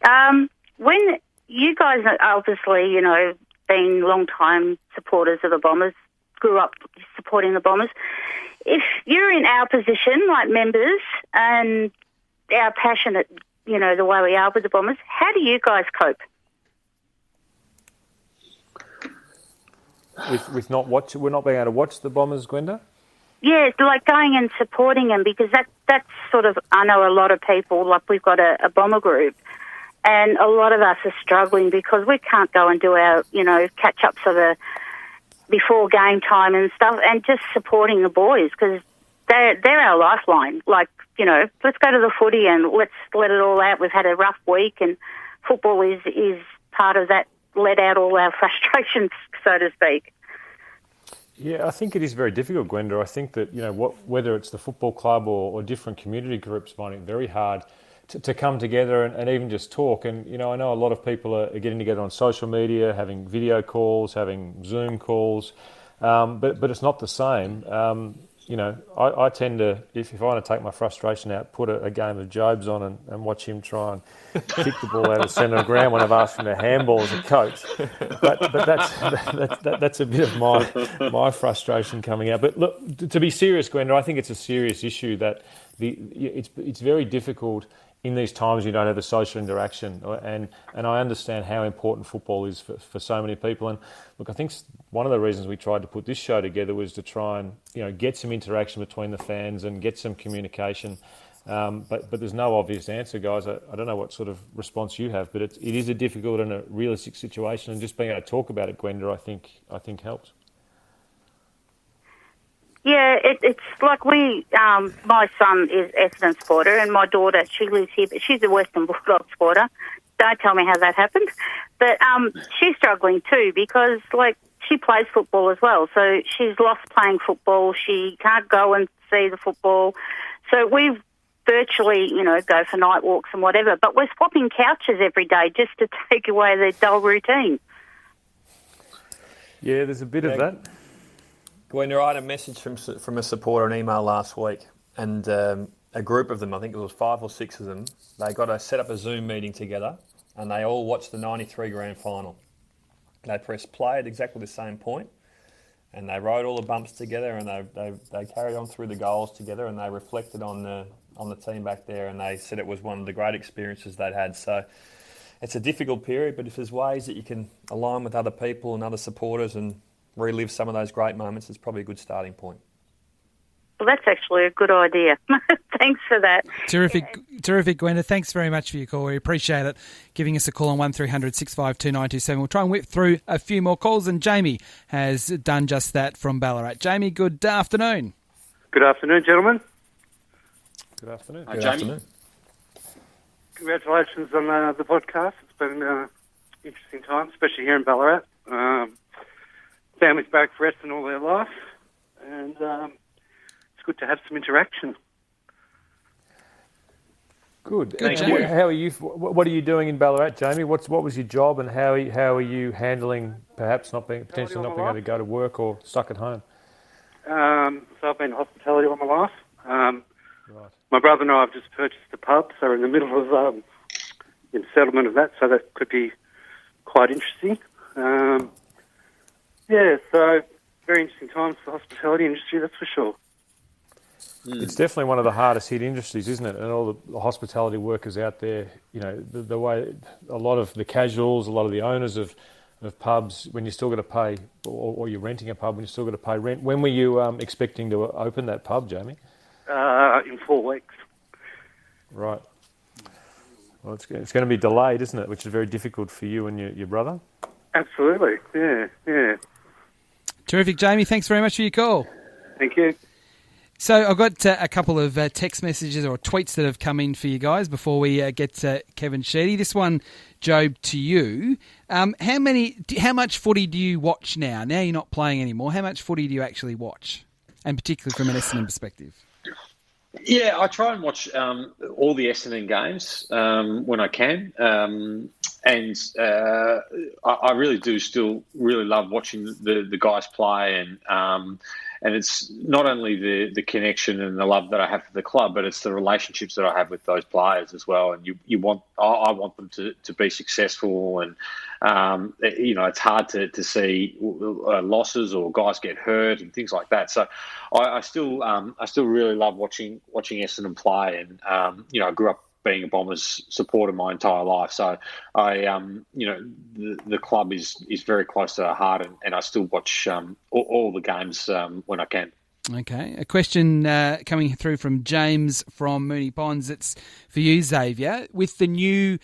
S11: When you guys are obviously, been long-time supporters of the Bombers, grew up supporting the Bombers, if you're in our position, like members, and our passionate, the way we are with the Bombers, how do you guys cope?
S7: With not we're not being able to watch the Bombers, Gwenda?
S11: Yeah, it's like going and supporting them, because that's sort of, I know a lot of people, like we've got a Bomber group, and a lot of us are struggling because we can't go and do our, catch-ups before game time and stuff, and just supporting the boys, because they're our lifeline. Like, let's go to the footy and let's let it all out. We've had a rough week, and football is part of that, let out all our frustrations, so to speak.
S7: Yeah, I think it is very difficult, Gwenda. I think that, whether it's the football club or different community groups, find it very hard to come together and even just talk. And, I know a lot of people are getting together on social media, having video calls, having Zoom calls, but it's not the same. I tend to, if I want to take my frustration out, put a game of Jobe's on and watch him try and kick the ball out of the centre of the ground when I've asked him to handball as a coach. But that's a bit of my frustration coming out. But look, to be serious, Gwenda, I think it's a serious issue that it's very difficult in these times you don't have the social interaction, and I understand how important football is for so many people. And look, I think one of the reasons we tried to put this show together was to try and get some interaction between the fans and get some communication. But there's no obvious answer, guys. I don't know what sort of response you have, but it is a difficult and a realistic situation, and just being able to talk about it, Gwenda, I think helps.
S11: Yeah, it's like my son is Essendon supporter, and my daughter, she lives here, but she's a Western Bulldog supporter. Don't tell me how that happened. But she's struggling too, because, she plays football as well. So she's lost playing football. She can't go and see the football. So we've virtually, go for night walks and whatever, but we're swapping couches every day just to take away their dull routine.
S7: Yeah, there's a bit of that.
S6: Gwenda, I had a message from a supporter, an email last week, and a group of them, I think it was 5 or 6 of them, they got to set up a Zoom meeting together, and they all watched the 93 grand final. They pressed play at exactly the same point, And they rode all the bumps together, and they carried on through the goals together, and they reflected on the team back there, and they said it was one of the great experiences they'd had. So it's a difficult period, but if there's ways that you can align with other people and other supporters and relive some of those great moments, it's probably a good starting point.
S11: Well, that's actually a good idea. Thanks for that.
S5: Terrific, Gwenda. Thanks very much for your call. We appreciate it. Giving us a call on 1300 652 927. We'll try and whip through a few more calls, and Jamie has done just that from Ballarat. Jamie, good afternoon.
S12: Good afternoon, gentlemen.
S7: Good afternoon.
S8: Hi, Jamie.
S12: Congratulations on the podcast. It's been an interesting time, especially here in Ballarat. Families back for Essendon all their life, and it's good to have some interaction.
S7: Good.
S5: Good.
S7: How are you? What are you doing in Ballarat, Jamie? What was your job, and how are you handling potentially not being able to go to work or stuck at home?
S12: So I've been in hospitality all my life.
S7: Right.
S12: My brother and I have just purchased a pub, so we're in the middle of in settlement of that, so that could be quite interesting. So very interesting times for the hospitality industry, that's for sure.
S7: It's definitely one of the hardest hit industries, isn't it? And all the hospitality workers out there, the way a lot of the casuals, a lot of the owners of pubs, when you're still going to pay, or you're renting a pub, when you're still going to pay rent. When were you expecting to open that pub, Jamie?
S12: In 4 weeks.
S7: Right. Well, it's going to be delayed, isn't it? Which is very difficult for you and your brother.
S12: Absolutely. Yeah.
S5: Terrific, Jamie. Thanks very much for your call.
S12: Thank you.
S5: So I've got a couple of text messages or tweets that have come in for you guys before we get to Kevin Sheedy. This one, Jobe, to you. How much footy do you watch now? Now you're not playing anymore. How much footy do you actually watch? And particularly from an Essendon perspective.
S8: Yeah, I try and watch all the Essendon games when I can. I really do still really love watching the guys play, and it's not only the connection and the love that I have for the club, but it's the relationships that I have with those players as well. And I want them to be successful, and it's hard to see losses or guys get hurt and things like that. So I still really love watching Essendon play, and I grew up being a Bombers supporter my entire life. So the club is very close to our heart, and I still watch all the games when I can.
S5: Okay. A question coming through from James from Moonee Ponds. It's for you, Xavier. With the new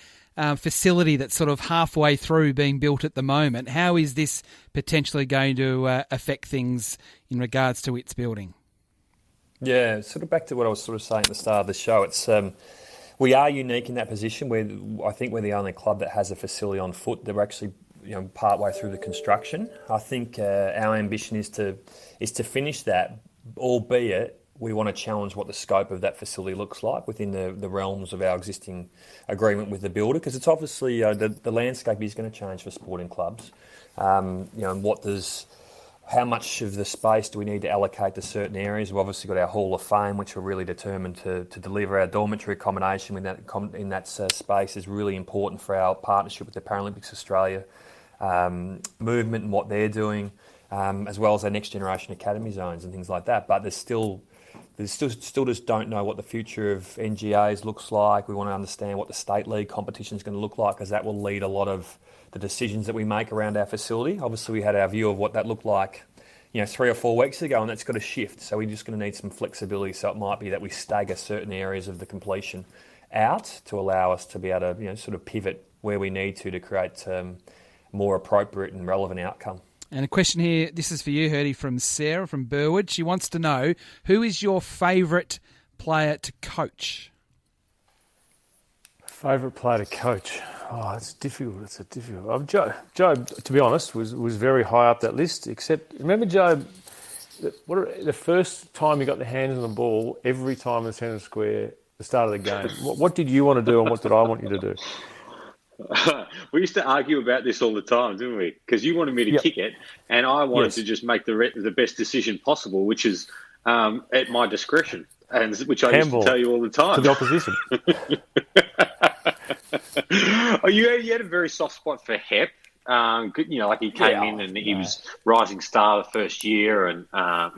S5: facility that's sort of halfway through being built at the moment, how is this potentially going to affect things in regards to its building?
S6: Yeah, sort of back to what I was sort of saying at the start of the show. It's we are unique in that position where I think we're the only club that has a facility on foot. They're actually part way through the construction. I think our ambition is to finish that, albeit we want to challenge what the scope of that facility looks like within the realms of our existing agreement with the builder, because it's obviously the landscape is going to change for sporting clubs. How much of the space do we need to allocate to certain areas? We've obviously got our Hall of Fame, which we're really determined to deliver. Our dormitory accommodation in that space is really important for our partnership with the Paralympics Australia movement and what they're doing, as well as our next generation academy zones and things like that. But there's still just don't know what the future of NGAs looks like. We want to understand what the state league competition is going to look like, because that will lead a lot of the decisions that we make around our facility. Obviously, we had our view of what that looked like, 3 or 4 weeks ago, and that's got to shift. So we're just going to need some flexibility. So it might be that we stagger certain areas of the completion out to allow us to be able to, sort of pivot where we need to create more appropriate and relevant outcome.
S5: And a question here, this is for you, Hurdy, from Sarah from Burwood. She wants to know, who is your favourite player to coach?
S7: Favourite player to coach? Oh, it's difficult. It's a difficult. Jobe, to be honest, was very high up that list. Except, remember Jobe, the first time he got the hands on the ball, every time in the centre square, the start of the game. What did you want to do, and what did I want you to do?
S8: We used to argue about this all the time, didn't we? Because you wanted me to kick it, and I wanted to just make the best decision possible, which is at my discretion, and which I used to tell you all the time.
S7: To the opposition.
S8: You had a very soft spot for Hep, Like he came in and he was rising star the first year, and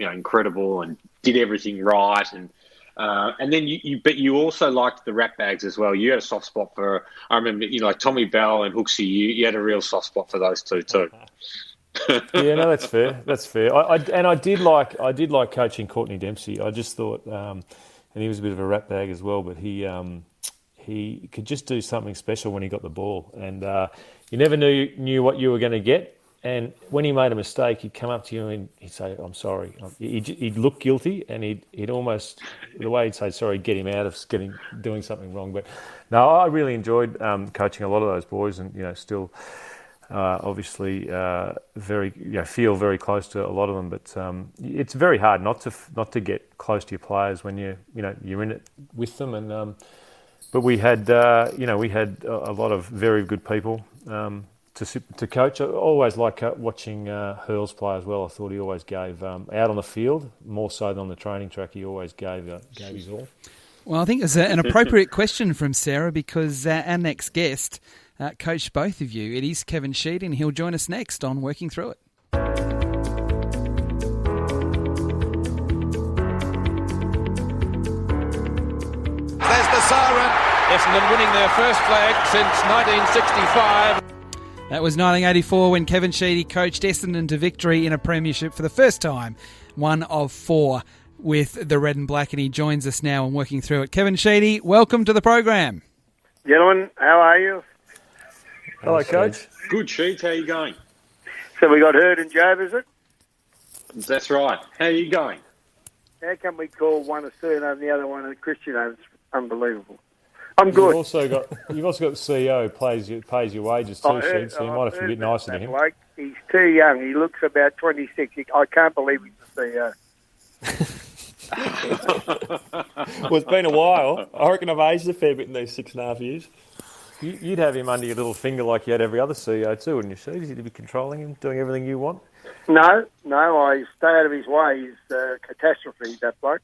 S8: incredible, and did everything right, and then you also liked the rat bags as well. You had a soft spot for, I remember, like Tommy Bell and Hooksy. You had a real soft spot for those two too.
S7: Yeah, no, that's fair. That's fair. I did like coaching Courtney Dempsey. I just thought, and he was a bit of a rat bag as well, but he could just do something special when he got the ball, and you never knew what you were going to get. And when he made a mistake, he'd come up to you and he'd say, "I'm sorry." He'd look guilty, and he'd almost, the way he'd say sorry, get him out of doing something wrong. But no, I really enjoyed coaching a lot of those boys, and still. Obviously, feel very close to a lot of them, but it's very hard not to get close to your players when you're in it with them. And but we had a lot of very good people to coach. I always like watching Hurls play as well. I thought he always gave out on the field more so than on the training track. He always gave his all.
S5: Well, I think it's an appropriate question from Sarah, because our next guest coached both of you. It is Kevin Sheedy, and he'll join us next on Working Through It.
S1: There's
S2: the siren.
S1: Essendon winning their first flag since 1965.
S5: That was 1984 when Kevin Sheedy coached Essendon to victory in a premiership for the first time, one of 4 with the red and black, and he joins us now on Working Through It. Kevin Sheedy, welcome to the program.
S10: Gentlemen, how are you?
S7: Hello, Coach.
S8: Good, Sheets. How are you going?
S10: So we got Herd and Jobe, is it?
S8: That's right. How are you going?
S10: How come we call one a surname and the other one a Christian name? It's unbelievable. I'm good.
S7: You've also got the CEO who pays your wages too, Sheed, so you might have to be a bit nicer to him.
S10: Bloke. He's too young. He looks about 26. I can't believe he's the CEO.
S6: Well, it's been a while. I reckon I've aged a fair bit in these 6.5 years.
S7: You'd have him under your little finger like you had every other CEO too, wouldn't you, Sheed? You'd be controlling him, doing everything you want?
S10: No, I stay out of his way. He's a catastrophe, that bloke.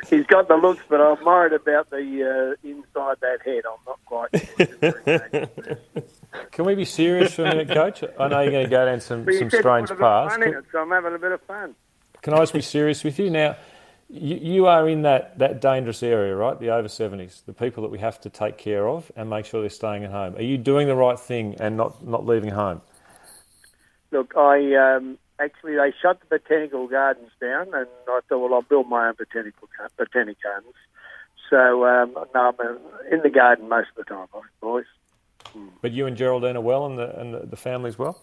S10: He's got the looks, but I'm worried about the inside that head. I'm not quite.
S7: Can we be serious for a minute, Coach? I know you're going to go down some strange paths.
S10: So I'm having a bit of fun.
S7: Can I just be serious with you? Now, you are in that dangerous area, right? The over 70s, the people that we have to take care of and make sure they're staying at home. Are you doing the right thing and not leaving home?
S10: Look, actually, they shut the botanical gardens down, and I thought, well, I'll build my own botanic gardens. So, no, I'm in the garden most of the time, boys.
S7: But you and Geraldine are well, and the family's well?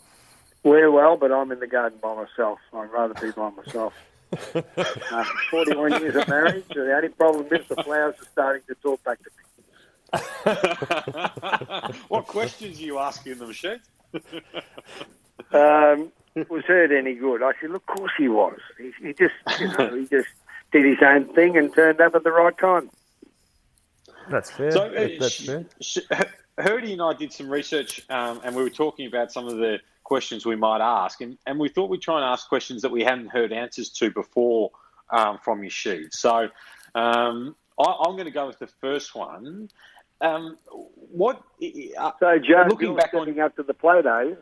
S10: We're well, but I'm in the garden by myself. I'd rather be by myself. 41 years of marriage, the only problem is the flowers are starting to talk back to me.
S8: What questions are you asking them, Sheet?
S10: Was Herd any good? I said, look, of course he was. He just did his own thing and turned up at the right time.
S7: That's fair.
S8: So,
S7: that's fair.
S8: Herdy and I did some research, and we were talking about some of the questions we might ask, and we thought we'd try and ask questions that we hadn't heard answers to before from your sheet. So I'm going to go with the first one.
S10: So, Joe,
S8: looking back
S10: up to the plate, are you?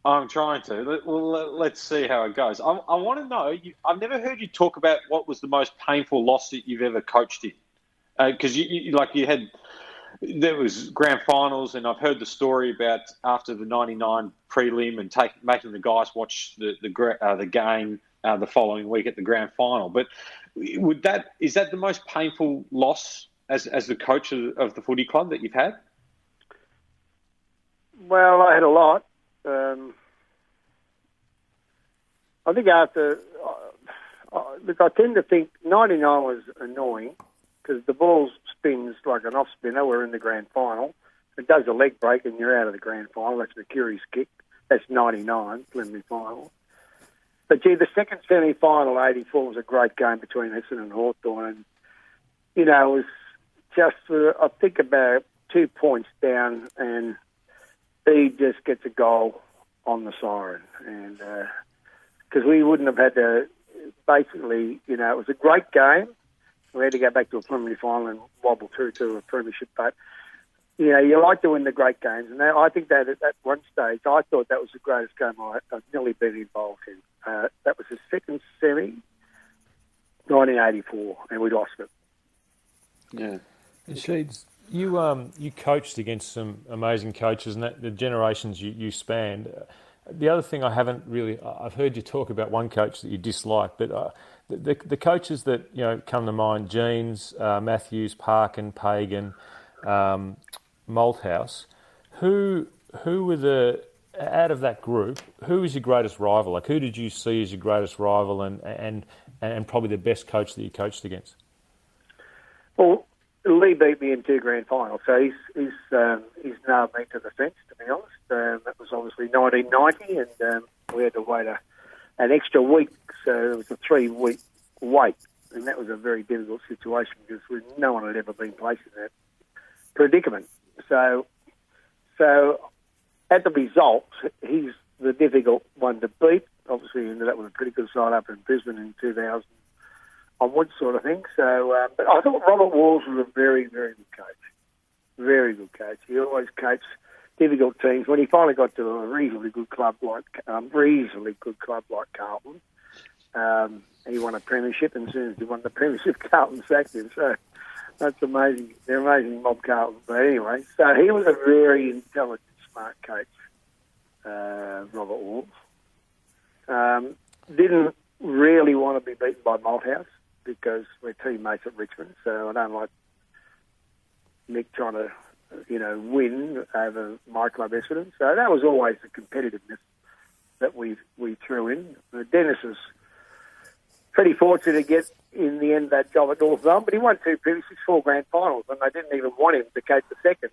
S8: I'm trying to. Well, let's see how it goes. I want to know, I've never heard you talk about what was the most painful loss that you've ever coached in. Because there was grand finals, and I've heard the story about after the 99 prelim and making the guys watch the game the following week at the grand final. But is that the most painful loss as the coach of the footy club that you've had?
S10: Well, I had a lot. I think after... look, I tend to think 99 was annoying because the ball spins like an off-spinner. We're in the grand final. It does a leg break and you're out of the grand final. That's Mercuri's kick. That's 99, preliminary final. But, gee, the second semi-final, 84, was a great game between Essendon and Hawthorn. And, it was just, I think, about 2 points down, and he just gets a goal on the siren. And because we wouldn't have had to, basically, it was a great game. We had to go back to a preliminary final and wobble through to a premiership. But,
S13: you like to win the great games, and I think that at that one stage, I thought that was the greatest game I've nearly been involved in. That was the second semi, 1984, and we lost it.
S7: Yeah. And Sheeds, you coached against some amazing coaches, and the generations you spanned. The other thing I've heard you talk about one coach that you dislike, but the coaches that come to mind, Jeans, Matthews, Parkin, Pagan, Malthouse, who were out of that group, who was your greatest rival? Like, who did you see as your greatest rival and probably the best coach that you coached against?
S13: Well, Lee beat me in 2 grand finals, so he's nailed me to the fence, to be honest. That was obviously 1990, and we had to wait an extra week, so it was a 3-week wait, and that was a very difficult situation because no one had ever been placed in that predicament. So at the results, he's the difficult one to beat. Obviously, he ended up with a pretty good side up in Brisbane in 2000 onwards, sort of thing. So, but I thought Robert Walls was a very, very good coach. Very good coach. He always coached difficult teams. When he finally got to a reasonably good club like Carlton, he won a premiership, and as soon as he won the premiership, Carlton sacked him. So that's amazing. They're amazing mob Carlton. But anyway, so he was a very intelligent, smart coach, Robert Walls. Didn't really want to be beaten by Malthouse because we're teammates at Richmond, so I don't like Nick trying to, win over my club Essendon. So that was always the competitiveness that we threw in. Dennis was pretty fortunate to get in the end that job at North Melbourne, but he won 2 premierships, 4 grand finals, and they didn't even want him to coach the seconds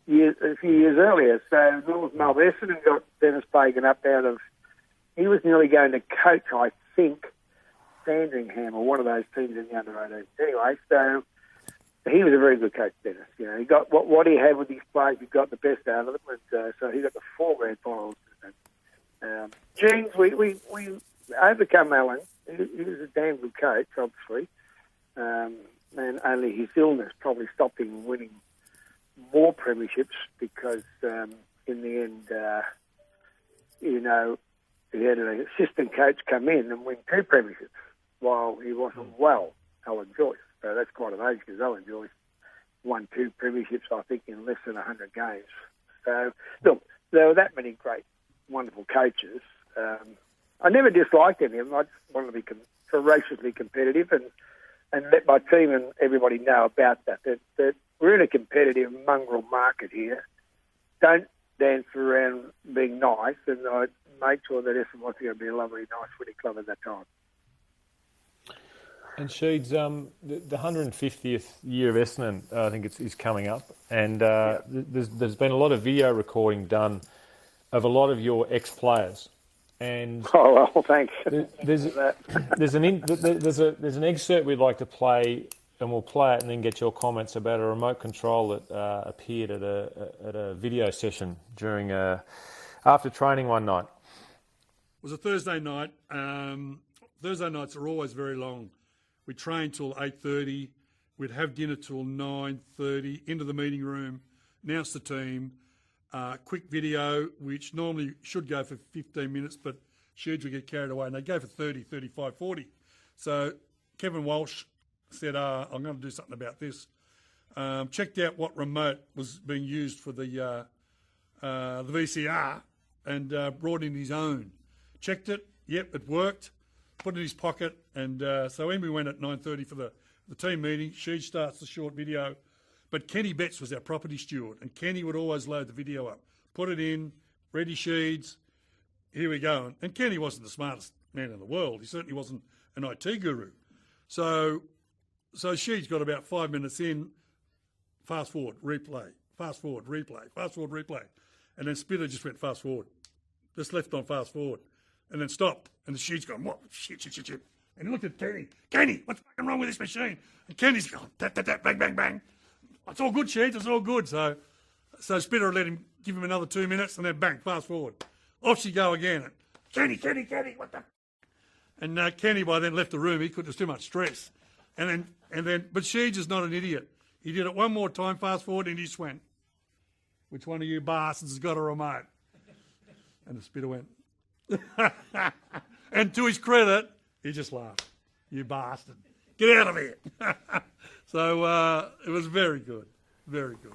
S13: a few years earlier. So North Melbourne, Essendon got Dennis Pagan up out of. He was nearly going to coach, I think, Sandringham or one of those teams in the under-18. Anyway, so he was a very good coach, Dennis. He got what he had with his players. He got the best out of them, and so he got the 4 grand finals. Jeans, we overcome Alan. He was a damn good coach, obviously, and only his illness probably stopped him winning more premierships because in the end, he had an assistant coach come in and win 2 premierships while he wasn't well, Alan Joyce. So that's quite amazing because Alan Joyce won 2 premierships, I think, in less than 100 games. So, look, there were that many great, wonderful coaches. I never disliked any of them. I just wanted to be ferociously competitive and let my team and everybody know about that we're in a competitive mongrel market here. Don't dance around being nice, and I made sure that Essendon was going to be a lovely, nice footy club at that time.
S7: And Sheeds, the 150th year of Essendon, I think is coming up, and there's been a lot of video recording done of a lot of your ex-players. And
S13: oh well, thanks.
S7: There's an excerpt we'd like to play, and we'll play it and then get your comments about a remote control that appeared at a video session during after training one night.
S14: It was a Thursday night. Thursday nights are always very long. We trained till 8:30. We'd have dinner till 9:30. Into the meeting room, announce the team. Quick video, which normally should go for 15 minutes, but Sheeds would get carried away, and they'd go for 30, 35, 40. So Kevin Walsh said, I'm going to do something about this. Checked out what remote was being used for the VCR and brought in his own. Checked it, yep, it worked, put it in his pocket, and so when we went at 9:30 for the team meeting, Sheeds starts the short video. But Kenny Betts was our property steward, and Kenny would always load the video up, put it in, ready Sheeds, here we go. And Kenny wasn't the smartest man in the world. He certainly wasn't an IT guru. So Sheeds got about 5 minutes in, fast forward, replay, fast forward, replay, fast forward, replay. And then Spitter just went fast forward, just left on fast forward, and then stopped. And the Sheeds gone, what? Shit. And he looked at Kenny, what's fucking wrong with this machine? And Kenny's gone, tap, bang, bang, bang. It's all good, Sheeds, it's all good. So Spitter let him give him another 2 minutes, and then bang, fast forward. Off she go again. And Kenny, what the? And Kenny by then left the room. He couldn't. There was too much stress. And then, but Sheeds is not an idiot. He did it one more time, fast forward, and he just went, which one of you bastards has got a remote? And the spitter went. And to his credit, he just laughed. You bastard. Get out of here. So it was very good. Very good.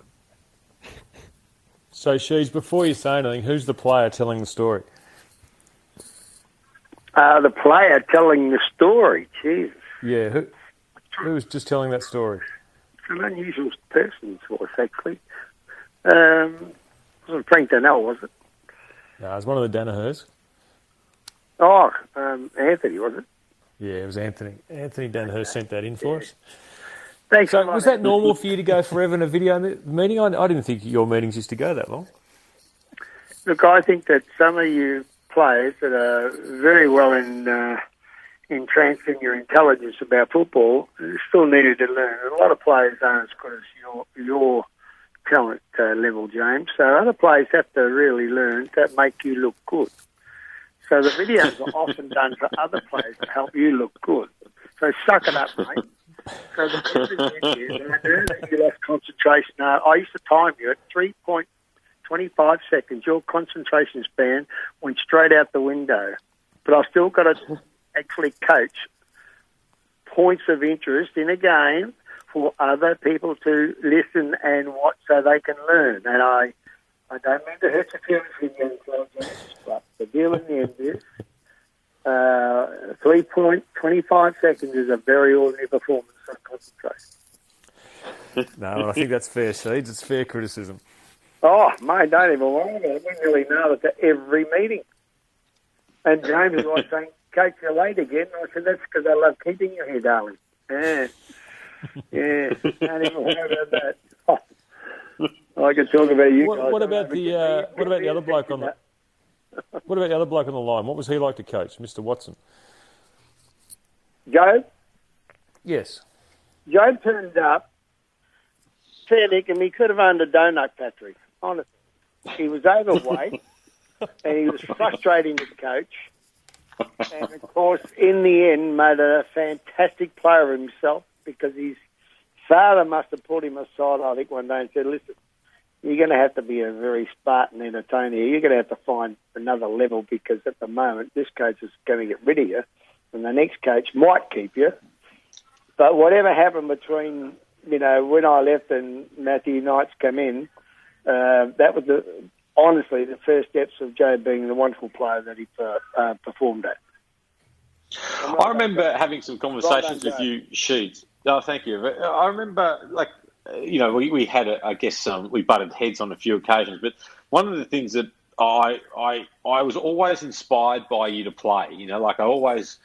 S7: So, Sheeds, before you say anything, who's the player telling the story?
S10: The player telling the story, Jesus.
S7: Yeah, who was just telling that story?
S10: It's an unusual person's voice, actually. Wasn't Frank Donnell, was it?
S7: No, it was one of the Danahers.
S10: Oh, Anthony, was it?
S7: Yeah, it was Anthony. Anthony Danaher sent that in for us.
S10: Thanks.
S7: So, was that normal for you to go forever in a video meeting? I didn't think your meetings used to go that long.
S10: Look, I think that some of you players that are very well in transferring your intelligence about football still needed to learn. A lot of players aren't as good as your talent level, James. So other players have to really learn to make you look good. So the videos are often done for other players to help you look good. So suck it up, mate. So the message is, I know that you lost concentration. I used to time you at 3.25 seconds. Your concentration span went straight out the window. But I've still got to actually coach points of interest in a game for other people to listen and watch so they can learn. And I don't mean to hurt your feelings with young players, but the deal in the end is 3.25 seconds is a very ordinary performance of concentration.
S7: No, I think that's fair, Sheeds. It's fair criticism.
S10: Oh, mate, don't even worry about it. We nearly nail it to every meeting. And James was like saying, Coach, you're late again. And I said, that's because I love keeping you here, darling. Yeah. Yeah. Don't even worry about that. Oh. I could talk about you guys.
S7: What about the other bloke on the? What about the other bloke on the line? What was he like to coach, Mr. Watson?
S10: Jobe?
S7: Yes.
S10: Jobe turned up, fair dinkum, he could have owned a donut factory, honestly. He was overweight, and he was frustrating to coach. And, of course, in the end, made a fantastic player of himself because his father must have pulled him aside, I think, one day and said, listen, you're going to have to be a very Spartan entertainer. You're going to have to find another level because at the moment this coach is going to get rid of you and the next coach might keep you. But whatever happened between, when I left and Matthew Knight's come in, that was honestly the first steps of Joe being the wonderful player that he performed at.
S8: I remember having some conversations with you, Sheeds. No, thank you. I remember, we had, we butted heads on a few occasions, but one of the things that I was always inspired by you to play. I always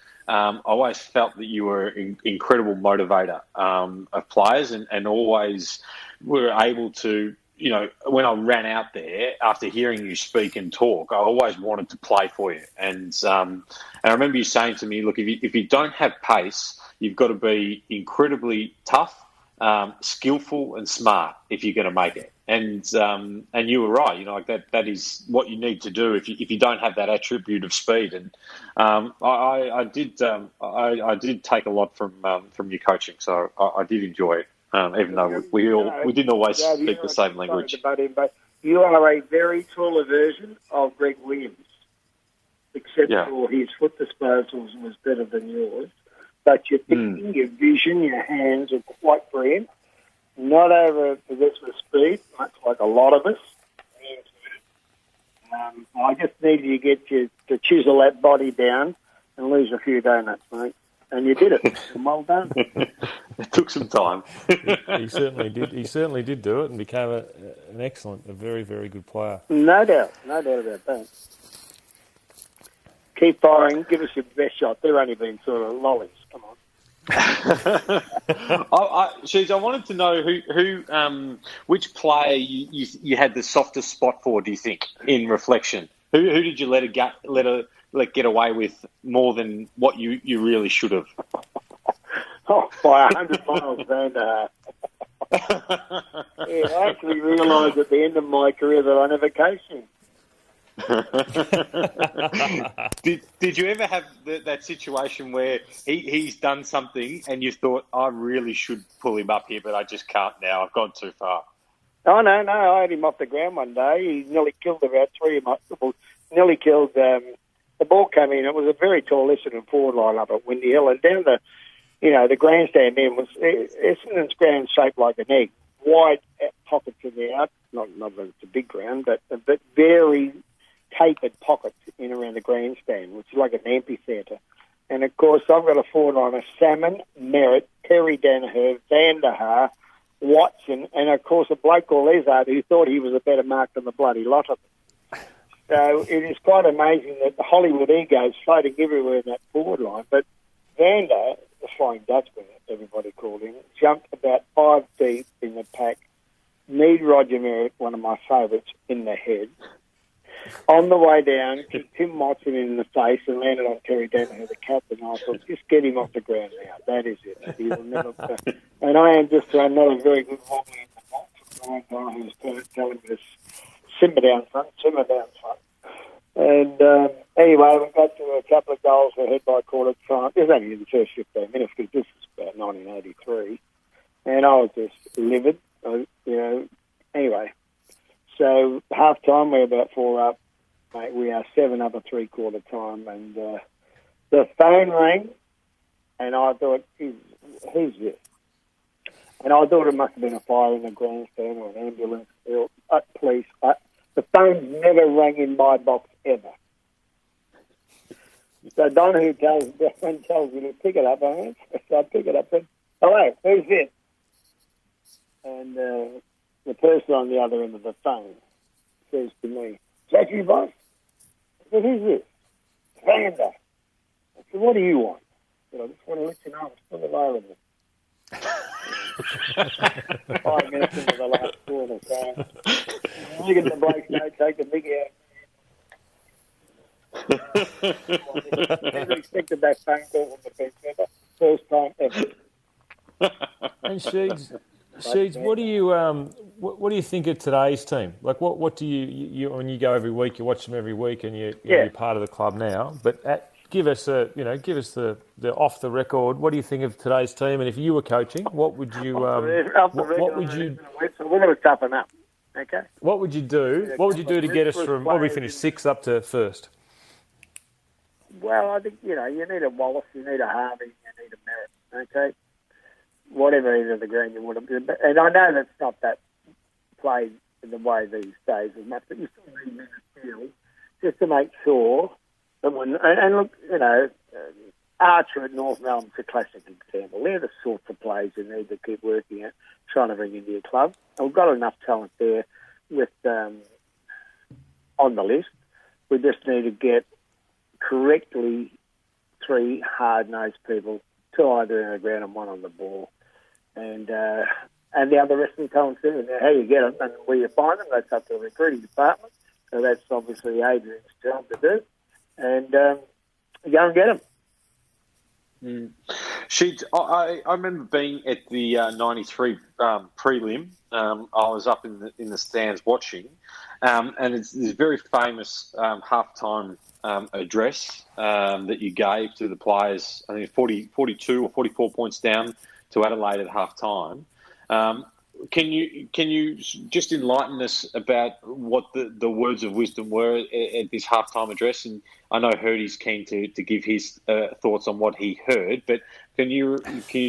S8: felt that you were an incredible motivator of players, and always were able to. When I ran out there after hearing you speak and talk, I always wanted to play for you. And I remember you saying to me, look, if you don't have pace, you've got to be incredibly tough, skillful and smart if you're going to make it. And you were right. That is what you need to do if you don't have that attribute of speed. And I did take a lot from your coaching, so I did enjoy it. Even though we didn't always speak the same language.
S10: But you are a very taller version of Greg Williams, except for his foot disposals was better than yours. But your thinking, your vision, your hands are quite brilliant. Not over possessive speed, much like a lot of us. I just need you to get you to chisel that body down and lose a few donuts, mate. And you did it. Well done.
S8: It took some time.
S7: He certainly did. He certainly did do it and became a very, very good player.
S10: No doubt about that. Keep firing. Give us your best shot. They're only been sort of lollies. Come on.
S8: Sheeds, I wanted to know which player you had the softest spot for. Do you think, in reflection, who did you let get away with more than what you really should have?
S10: By 100 miles, Vander. I actually realised at the end of my career that I never coached him.
S8: Did you ever have that situation where he's done something and you thought, I really should pull him up here, but I just can't now. I've gone too far?
S13: Oh, no, I had him off the ground one day. He nearly killed about three of my... Well, nearly killed... the ball came in. It was a very tall Essendon forward line up at Windy Hill, and down the... the grandstand then was... Essendon's ground shaped like an egg. Wide pockets in the out. Not that it's a big ground, but very tapered pockets in around the grandstand, which is like an amphitheatre. And, of course, I've got a forward line of Salmon, Merritt, Terry Danaher, Van der Haar, Watson, and, of course, a bloke called Ezard who thought he was a better mark than the bloody lot of them. So it is quite amazing that the Hollywood ego is floating everywhere in that forward line. But Vander, the Flying Dutchman, everybody called him, jumped about 5 deep in the pack, kneed Roger Merritt, one of my favourites, in the head. On the way down, kicked Tim Watson in the face and landed on Terry Danaher, the captain. I thought, just get him off the ground now. That is it. He will never... And I am just another very good wobbly in the box. The guy who was telling me to simmer down front. And anyway, we got to a couple of goals ahead by quarter time. It was only in the first 15 minutes because this was about 1983. And I was just livid, Anyway, so half-time, we're about 4 up. Mate, we are 7 up at three-quarter time. And the phone rang, and I thought, who's this? And I thought it must have been a fire in the grandstand or an ambulance or police. The phone never rang in my box ever. So Donahue tells me to pick it up. So I pick it up and, hello, who's this? And the person on the other end of the phone says to me, is that you, boss? I said, who's this? Vander. I said, what do you want? I said, I just want to let you know I'm still alive in this. 5 minutes into the last quarter, so you get the bloke, take the big out. Never expected that phone call from the fence ever. First time ever.
S7: And Sheeds, what do you think of today's team? Like, what do you when you go every week, you watch them every week, and you're part of the club now. But give us the off the record. What do you think of today's team? And if you were coaching, what would you what would you?
S13: So we're going to toughen up. Okay.
S7: What would you do? What would you do to get us from what we finished 6th up to 1st?
S13: Well, I think you need a Wallace, you need a Harvey, you need a Merritt. Okay. Whatever end of the ground you want to do, and I know that's not that played in the way these days as much, but you still need men of skill just to make sure that and look, Archer at North Melbourne's a classic example. They're the sorts of players you need to keep working at, trying to bring into your club. And we've got enough talent there with on the list. We just need to get correctly 3 hard-nosed people, 2 either in the ground and 1 on the ball. And the other rest of the talent too. Now, how you get them and where you find them, that's up to the recruiting department. So that's obviously Adrian's job to do. And go and get them.
S8: I remember being at the 93 prelim. I was up in the stands watching, and it's this very famous halftime address that you gave to the players. I think 42 or 44 points down to Adelaide at halftime. Can you just enlighten us about what the words of wisdom were at this halftime address? And I know Hurdy's keen to give his thoughts on what he heard, but can you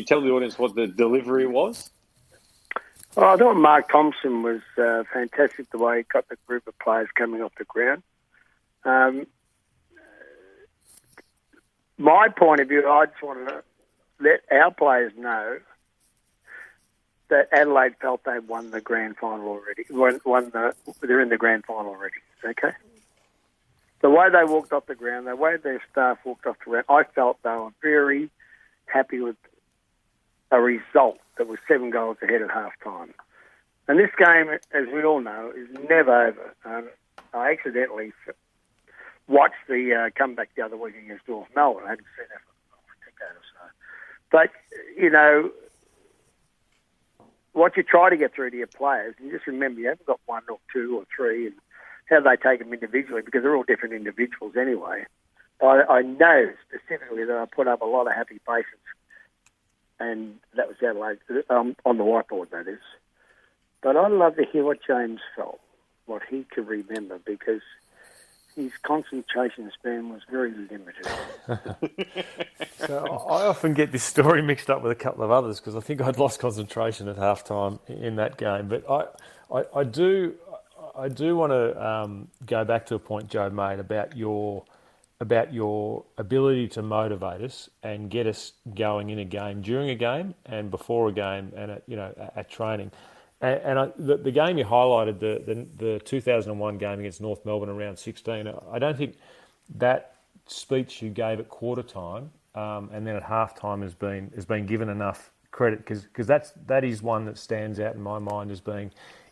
S8: tell the audience what the delivery was?
S13: Well, I thought Mark Thompson was fantastic the way he got the group of players coming off the ground. My point of view, I just wanted to let our players know that Adelaide felt they won the grand final already. They're in the grand final already. Okay. The way they walked off the ground, the way their staff walked off the ground, I felt they were very happy with a result that was 7 goals ahead at half time. And this game, as we all know, is never over. I accidentally watched the comeback the other week against North Melbourne. I hadn't seen that for a decade or so. But, what you try to get through to your players, you just remember you haven't got 1 or 2 or 3, and how they take them individually, because they're all different individuals anyway. I know specifically that I put up a lot of happy faces, and that was Adelaide, on the whiteboard, that is. But I'd love to hear what James felt, what he could remember, because his concentration span was very limited.
S7: So I often get this story mixed up with a couple of others because I think I'd lost concentration at halftime in that game. But I do want to go back to a point Joe made about your ability to motivate us and get us going in a game, during a game, and before a game, and at training. And the game you highlighted, the 2001 game against North Melbourne around 16, I don't think that speech you gave at quarter time and then at half time has been given enough credit, because that is one that stands out in my mind as being,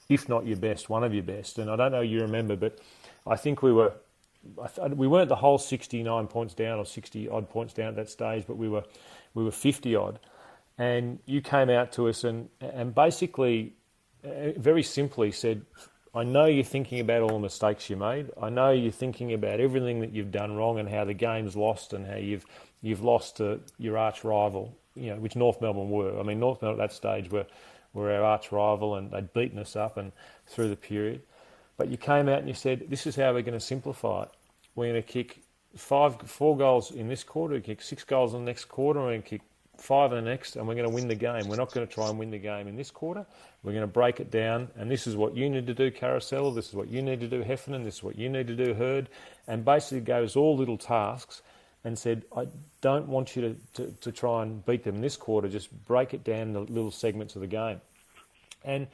S7: if not your best, one of your best. And I don't know you remember, but I think we weren't the whole 69 points down or 60 odd points down at that stage, but we were 50 odd, and you came out to us and basically very simply said, I know you're thinking about all the mistakes you made. I know you're thinking about everything that you've done wrong and how the game's lost and how you've lost to your arch rival, which North Melbourne were. I mean, North Melbourne at that stage were our arch rival, and they'd beaten us up and through the period. But you came out and you said, this is how we're going to simplify it. We're going to kick 4 goals in this quarter, we kick 6 goals in the next quarter, we're going to kick 5 in the next, and we're going to win the game. We're not going to try and win the game in this quarter. We're going to break it down, and this is what you need to do, Carousel. This is what you need to do, Heffernan. This is what you need to do, Hurd. And basically gave us all little tasks and said, I don't want you to try and beat them this quarter. Just break it down to little segments of the game. And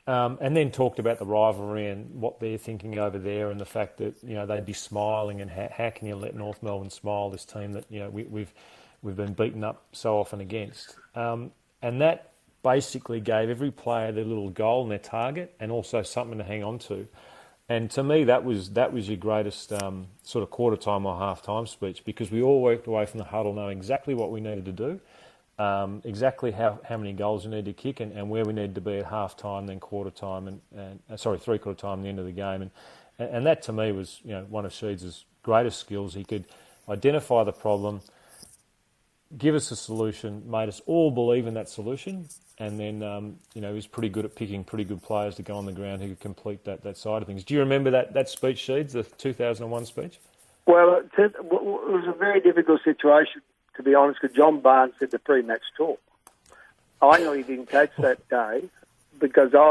S7: then talked about the rivalry and what they're thinking over there, and the fact that they'd be smiling, and how can you let North Melbourne smile, this team that we've been beaten up so often against. And that basically gave every player their little goal and their target, and also something to hang on to. And to me, that was your greatest sort of quarter time or half time speech, because we all worked away from the huddle knowing exactly what we needed to do, exactly how many goals we needed to kick, and where we needed to be at half time, then quarter time, and 3/4 time, the end of the game. And that to me was one of Sheeds' greatest skills. He could identify the problem, give us a solution, made us all believe in that solution, and then he was pretty good at picking pretty good players to go on the ground who could complete that side of things. Do you remember that speech, Sheeds, the 2001 speech?
S13: Well, it was a very difficult situation, to be honest, because John Barnes did the pre-match talk. I nearly didn't coach that day because I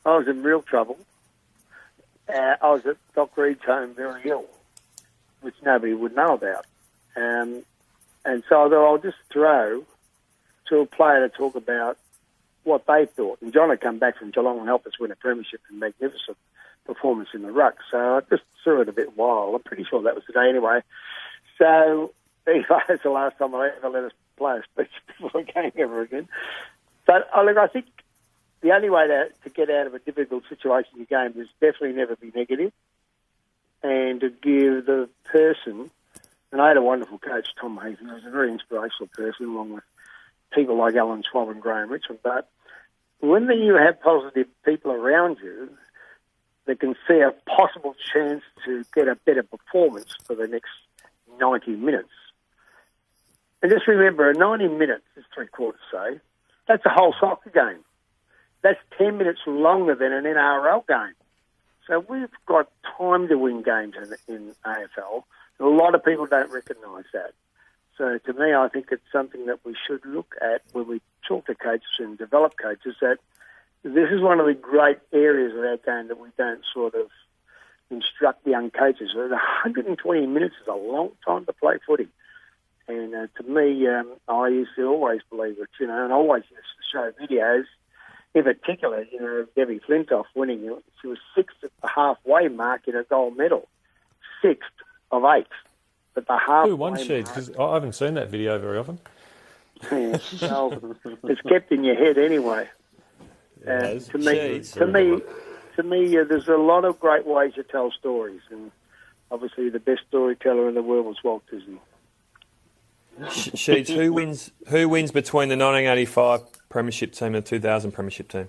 S13: was in real trouble. I was at Doc Reed's home very ill, which nobody would know about. And so I thought I'll just throw to a player to talk about what they thought. And John had come back from Geelong and helped us win a premiership and magnificent performance in the ruck. So I just threw it a bit wild. I'm pretty sure that was the day anyway. So that's the last time I ever let us play a speech before a game ever again. But I think the only way to get out of a difficult situation in your game is definitely never be negative, and to give the person. And I had a wonderful coach, Tom Hayes, who was a very inspirational person, along with people like Alan Schwab and Graham Richmond. But when you have positive people around you that can see a possible chance to get a better performance for the next 90 minutes, and just remember, 90 minutes is 3/4, say, that's a whole soccer game. That's 10 minutes longer than an NRL game. So we've got time to win games in AFL. A lot of people don't recognise that. So to me, I think it's something that we should look at when we talk to coaches and develop coaches, that this is one of the great areas of our game that we don't sort of instruct young coaches. 120 minutes is a long time to play footy. And to me, I used to always believe it, and I always used to show videos. In particular, Debbie Flintoff winning. She was 6th at the halfway mark in a gold medal. 6th of 8 at the halfway.
S7: Who won, Sheeds? Because I haven't seen that video very often.
S13: Yeah, well, it's kept in your head anyway. To me, there's a lot of great ways to tell stories, and obviously the best storyteller in the world was Walt Disney.
S6: Sheeds, who wins between the 1985 Premiership team and the 2000 Premiership team?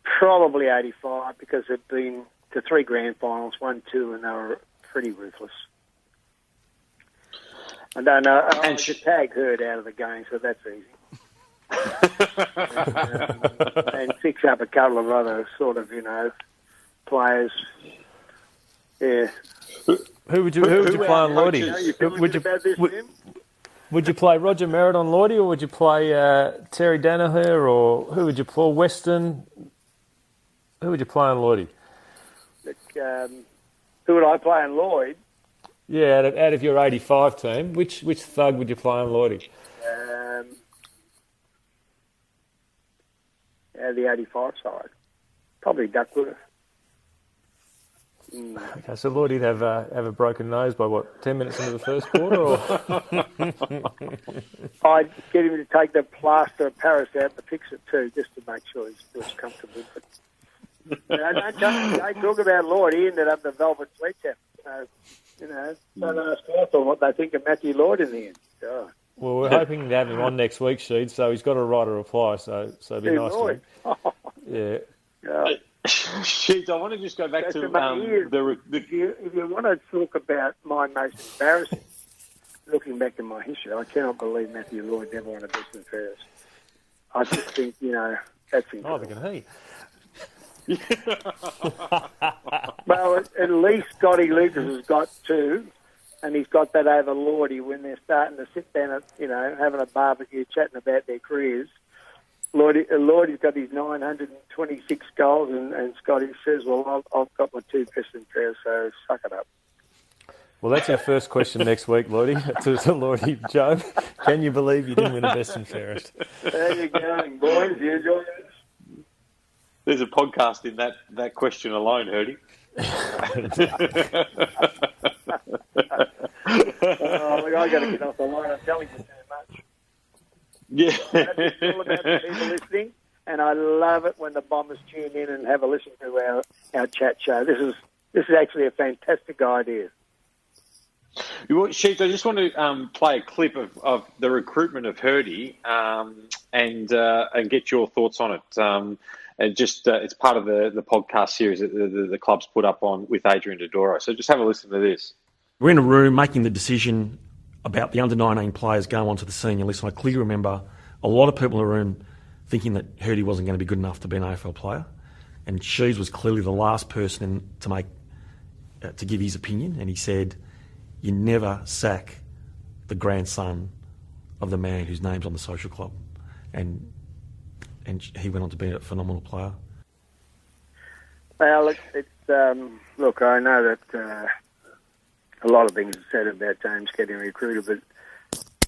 S13: Probably 85, because they've been to 3 grand finals, 1, 2, and they were pretty ruthless. I don't know. I should tag Hurd out of the game, so that's easy. and fix up a couple of other sort of, players. Yeah.
S7: Who would you play on Lloydie? Would you play Roger Merritt on Lloydie, or would you play Terry Danaher, or who would you play? Weston? Who would you play on Lloydie?
S13: Who would I play on Lloyd?
S7: Yeah, out of your 85 team, which thug would you play on Lloydie?
S13: Out of the 85 side, probably Duckworth.
S7: Okay, so Lloydie'd have a broken nose by 10 minutes into the first quarter, or
S13: I'd get him to take the plaster of Paris out to fix it too, just to make sure he feels comfortable. But don't talk about Lloyd. He ended up the Velvet Sledgehammer. So, don't ask Hawthorn what they think of Matthew Lloyd in the end. God.
S7: Well, we're hoping to have him on next week, Sheed, so he's got to write a reply, so it'd be nice to him. Yeah.
S8: Sheed, I want to just go back to
S13: If you want to talk about my most embarrassing, looking back in my history, I cannot believe Matthew Lloyd never won a best and fairest. I just think, that's incredible.
S7: Neither can he.
S13: Well, at least Scotty Lucas has got two, and he's got that over Lloydie when they're starting to sit down, having a barbecue, chatting about their careers. Lloydie's got his 926 goals, and Scotty says, well, I've got my two best and fairest, so suck it up.
S7: Well, that's our first question next week, Lloydie, to Lloydie. Jobe, can you believe you didn't win a best and fairest?
S13: There you go, boys. You enjoy it?
S8: There's a podcast in that question alone, Hurdy.
S13: Look, I got to get off the line. I'm telling you too much.
S8: Yeah.
S13: It's all about the people listening, and I love it when the Bombers tune in and have a listen to our chat show. This is actually a fantastic idea.
S8: Sheets, I just want to play a clip of the recruitment of Hurdy and get your thoughts on it. It's part of the podcast series that the club's put up on with Adrian Dodoro. So just have a listen to this.
S15: We're in a room making the decision about the under-19 players going onto the senior list, and I clearly remember a lot of people in the room thinking that Hurdy wasn't going to be good enough to be an AFL player, and Shees was clearly the last person to give his opinion, and he said, "You never sack the grandson of the man whose name's on the social club," and he went on to be a phenomenal player.
S13: Well, look, I know that a lot of things are said about James getting recruited, but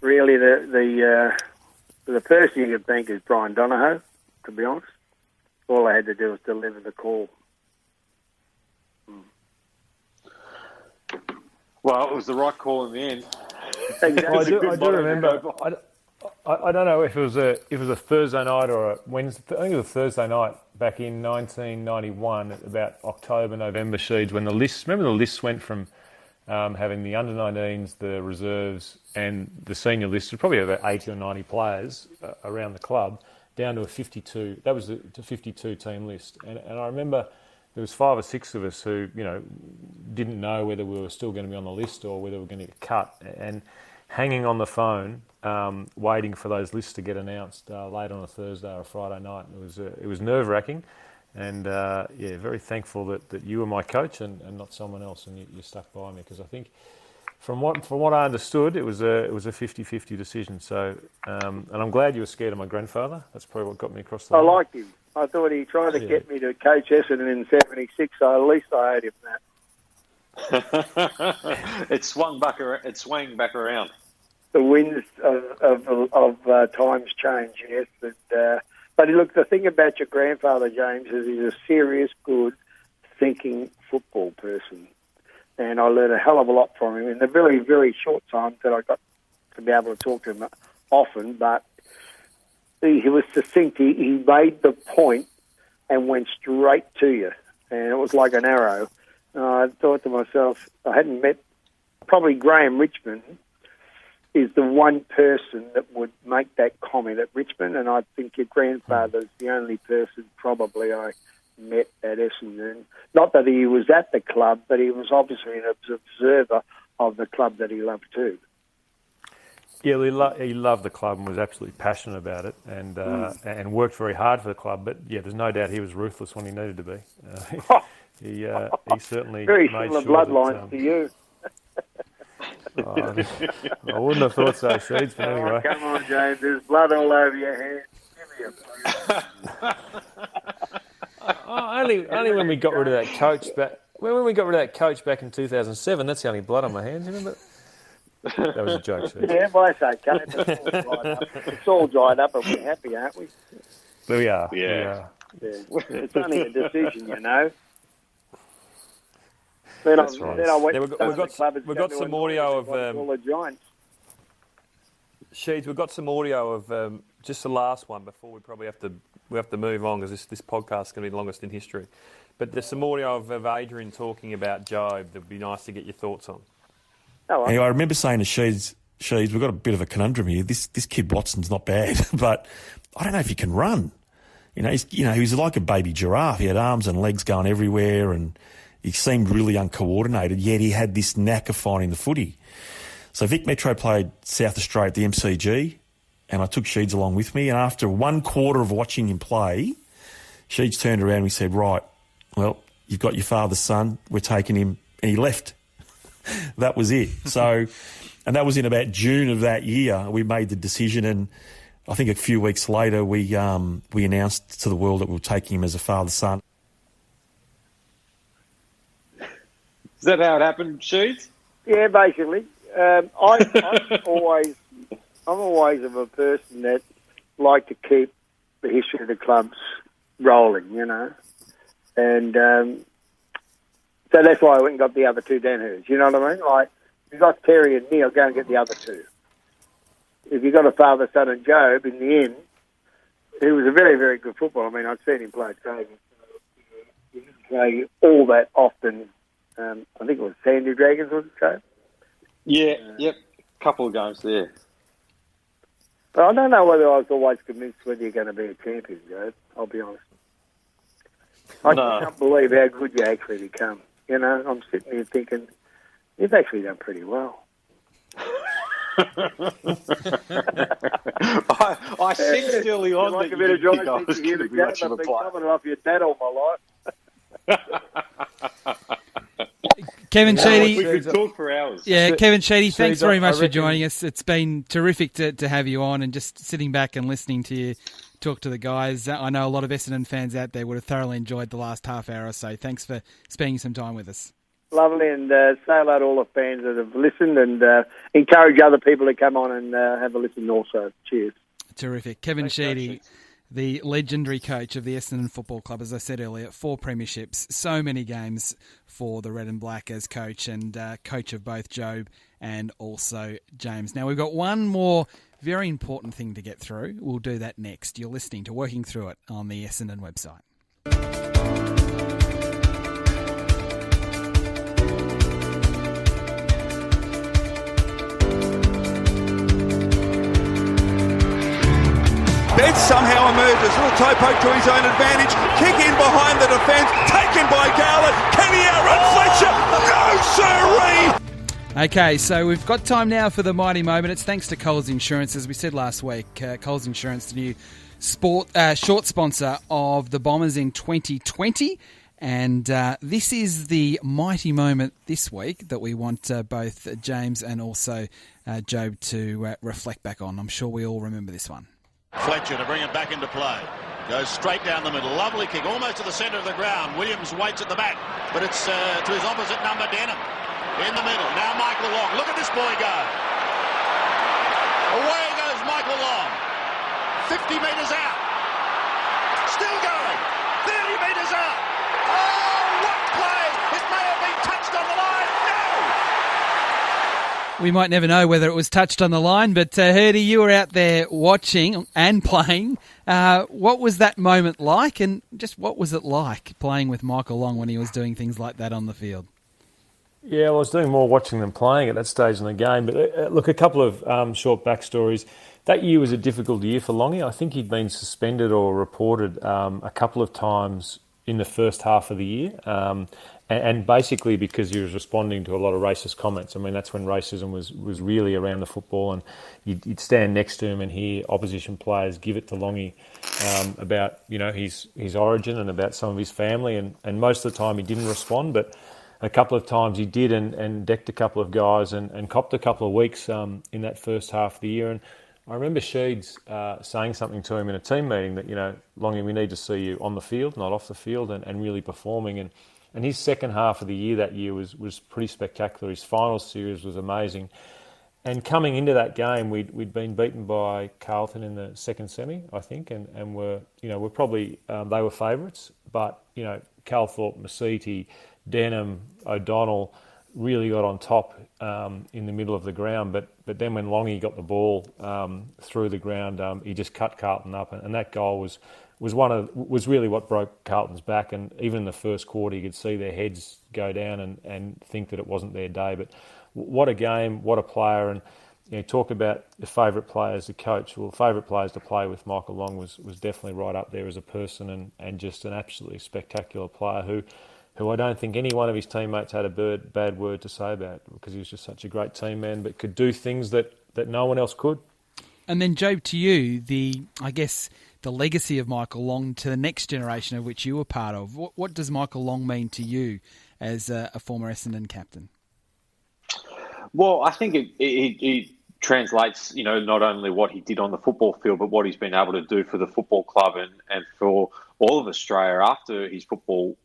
S13: really the person you could thank is Brian Donohoe, to be honest. All I had to do was deliver the call.
S8: Well, it was the right call in the end.
S13: Exactly.
S7: I do remember. I don't know if it was a Thursday night or a Wednesday. I think it was a Thursday night back in 1991, about October, November, Sheeds, when the lists went from having the under-19s, the reserves, and the senior list of probably about 80 or 90 players around the club, down to a 52. That was the 52-team list, and I remember there was 5 or 6 of us who didn't know whether we were still going to be on the list or whether we were going to get cut, and hanging on the phone, waiting for those lists to get announced late on a Thursday or a Friday night. It was nerve-wracking, and very thankful that you were my coach and not someone else, and you stuck by me, because I think from what I understood, it was a 50-50 decision. So, and I'm glad you were scared of my grandfather. That's probably what got me across the line.
S13: I liked him. I thought he tried to get me to coach Essendon in '76, so at least I owed him that.
S8: It swung back around.
S13: The winds of times change, yes. But look, the thing about your grandfather, James, is he's a serious, good, thinking football person. And I learned a hell of a lot from him in the very, very short time that I got to be able to talk to him often. But he was succinct. He made the point and went straight to you. And it was like an arrow. I thought to myself, I hadn't met, probably Graham Richmond is the one person that would make that comment at Richmond, and I think your grandfather's the only person probably I met at Essendon. Not that he was at the club, but he was obviously an observer of the club that he loved too.
S7: Yeah, he loved the club and was absolutely passionate about it, and worked very hard for the club. But yeah, there's no doubt he was ruthless when he needed to be. He certainly
S10: very
S7: made
S10: similar
S7: sure
S10: bloodlines to you.
S7: I wouldn't have thought so, Sheeds, but anyway.
S10: Come on, James. There's blood all over your hands. Give me a
S7: Only when we got rid of that coach back. When we got rid of that coach back in 2007, that's the only blood on my hands. Remember? That was a joke, Sheeds.
S10: Yeah, well, that's okay. It's all dried up, and we're happy, aren't we?
S7: We are.
S10: Yeah. It's only a decision, you know. That's right. Then I went
S6: we've got some audio of
S10: all the Giants.
S6: Sheeds, we've got some audio of just the last one before we probably have to move on because this podcast is going to be the longest in history. But there's some audio of Adrian talking about Jobe that would be nice to get your thoughts on.
S15: Anyway, I remember saying to Sheeds, we've got a bit of a conundrum here. This kid Watson's not bad, but I don't know if he can run. He was like a baby giraffe. He had arms and legs going everywhere, and he seemed really uncoordinated. Yet he had this knack of finding the footy. So Vic Metro played South Australia at the MCG, and I took Sheeds along with me. And after 1 quarter of watching him play, Sheeds turned around and he said, "Right, well, you've got your father's son. We're taking him," and he left. That was it. So, and that was in about June of that year. We made the decision, and I think a few weeks later we announced to the world that we were taking him as a father-son.
S8: Is that how it happened, Sheeds?
S10: Yeah, basically. I'm always of a person that like to keep the history of the clubs rolling, you know, and so that's why I went and got the other two Danhers. You know what I mean? Like, if you got Terry and Neil, go and get the other two. If you got a father, son, and Jobe, in the end, he was a very, very good footballer. I mean, I'd seen him play at Australia. He didn't play all that often. I think it was Sandy Dragons, was it, Jobe?
S8: Yeah, yep. Couple of games there.
S10: But I don't know whether I was always convinced whether you're going to be a champion, Jobe. I'll be honest. I can't believe how good you actually become. You know, I'm sitting here thinking, you've actually done pretty well.
S8: I think early on
S10: like
S8: that
S10: a bit of
S8: you
S10: joy
S8: think I was going to be much of a
S10: I've been
S8: player.
S10: coming off your dad all my life.
S5: Kevin Sheedy.
S8: We could talk for hours.
S5: Yeah, Kevin Sheedy, thanks very much for
S7: reckon-
S5: joining us. It's been terrific to have you on and just sitting back and listening to you talk to the guys. I know a lot of Essendon fans out there would have thoroughly enjoyed the last half hour or so. Thanks for spending some time with us.
S10: Lovely, and say hello to all the fans that have listened, and encourage other people to come on and have a listen also. Cheers.
S5: Terrific. Kevin Sheedy, the legendary coach of the Essendon Football Club, as I said earlier, 4 premierships, so many games for the Red and Black as coach, and coach of both Jobe and also James. Now, we've got one more very important thing to get through. We'll do that next. You're listening to Working Through It on the Essendon website.
S16: Betts somehow emerges. Little toe poke to his own advantage. Kick in behind the defence. Taken by Garland. Can he outrun Fletcher? No, sirree!
S5: Okay, so we've got time now for the mighty moment. It's thanks to Coles Insurance. As we said last week, Coles Insurance, the new short sponsor of the Bombers in 2020. And this is the mighty moment this week that we want both James and also Jobe to reflect back on. I'm sure we all remember this one.
S3: Fletcher to bring it back into play. Goes straight down the middle. Lovely kick, almost to the centre of the ground. Williams waits at the back, but it's to his opposite number, Denham. In the middle. Now Michael Long. Look at this boy go. Away goes Michael Long. 50 metres out. Still going. 30 metres out. Oh, what play! It may have been touched on the line. No!
S5: We might never know whether it was touched on the line, but Herdy, you were out there watching and playing. What was that moment like, and just what was it like playing with Michael Long when he was doing things like that on the field?
S7: Yeah, well, I was doing more watching than playing at that stage in the game. But look, a couple of short backstories. That year was a difficult year for Longy. I think he'd been suspended or reported a couple of times in the first half of the year. And basically because he was responding to a lot of racist comments. I mean, that's when racism was really around the football, and you'd stand next to him and hear opposition players give it to Longy about, you know, his origin and about some of his family, and most of the time he didn't respond, but a couple of times he did and decked a couple of guys and copped a couple of weeks in that first half of the year. And I remember Sheeds saying something to him in a team meeting that, you know, Longy, we need to see you on the field, not off the field, and really performing. And his second half of the year that year was pretty spectacular. His final series was amazing. And coming into that game, we'd been beaten by Carlton in the second semi, I think, and we're probably they were favourites, but you know, Calthorpe, Misiti, Denham, O'Donnell really got on top in the middle of the ground. But then when Longy got the ball through the ground, he just cut Carlton up, and that goal was really what broke Carlton's back. And even in the first quarter, you could see their heads go down and think that it wasn't their day. But what a game, what a player. And you know, talk about the favourite player as a coach. Well, favourite players to play with, Michael Long was definitely right up there as a person, and just an absolutely spectacular player who I don't think any one of his teammates had a bad word to say about, because he was just such a great team man, but could do things that no one else could.
S5: And then, Jobe, to you, the legacy of Michael Long to the next generation of which you were part of. What does Michael Long mean to you as a former Essendon captain?
S8: Well, I think it translates, you know, not only what he did on the football field, but what he's been able to do for the football club and for all of Australia after his football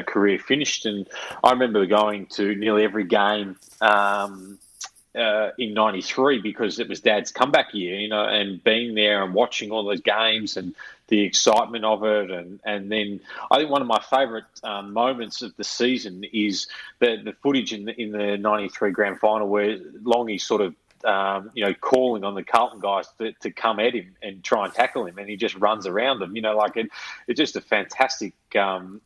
S8: career finished. And I remember going to nearly every game in '93 because it was Dad's comeback year, you know, and being there and watching all those games and the excitement of it. And then I think one of my favourite moments of the season is the footage in the '93 grand final where Longy sort of calling on the Carlton guys to come at him and try and tackle him, and he just runs around them. You know, like it's just a fantastic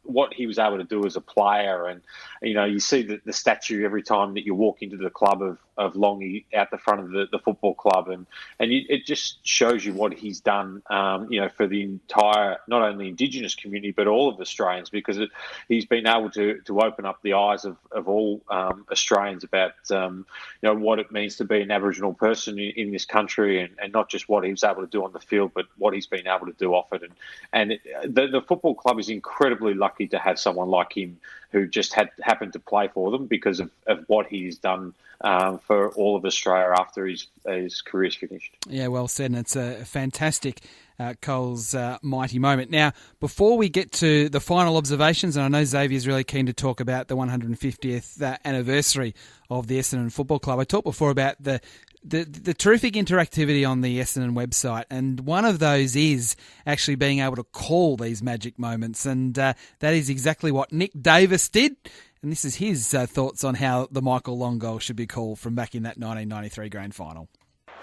S8: what he was able to do as a player. And you know, you see the statue every time that you walk into the club of Longy out the front of the football club, and it just shows you what he's done, for the entire, not only Indigenous community but all of Australians, because he's been able to open up the eyes of all Australians about what it means to be an Aboriginal person in this country, and not just what he was able to do on the field, but what he's been able to do off it. And the football club is incredibly lucky to have someone like him who just happened to play for them because of what he's done for all of Australia after his career's finished. Yeah,
S5: well said, and it's a fantastic Cole's mighty moment. Now, before we get to the final observations, and I know Xavier's really keen to talk about the 150th anniversary of the Essendon Football Club. I talked before about the terrific interactivity on the Essendon website, and one of those is actually being able to call these magic moments, and that is exactly what Nick Davis did. And this is his thoughts on how the Michael Long goal should be called from back in that 1993 grand final.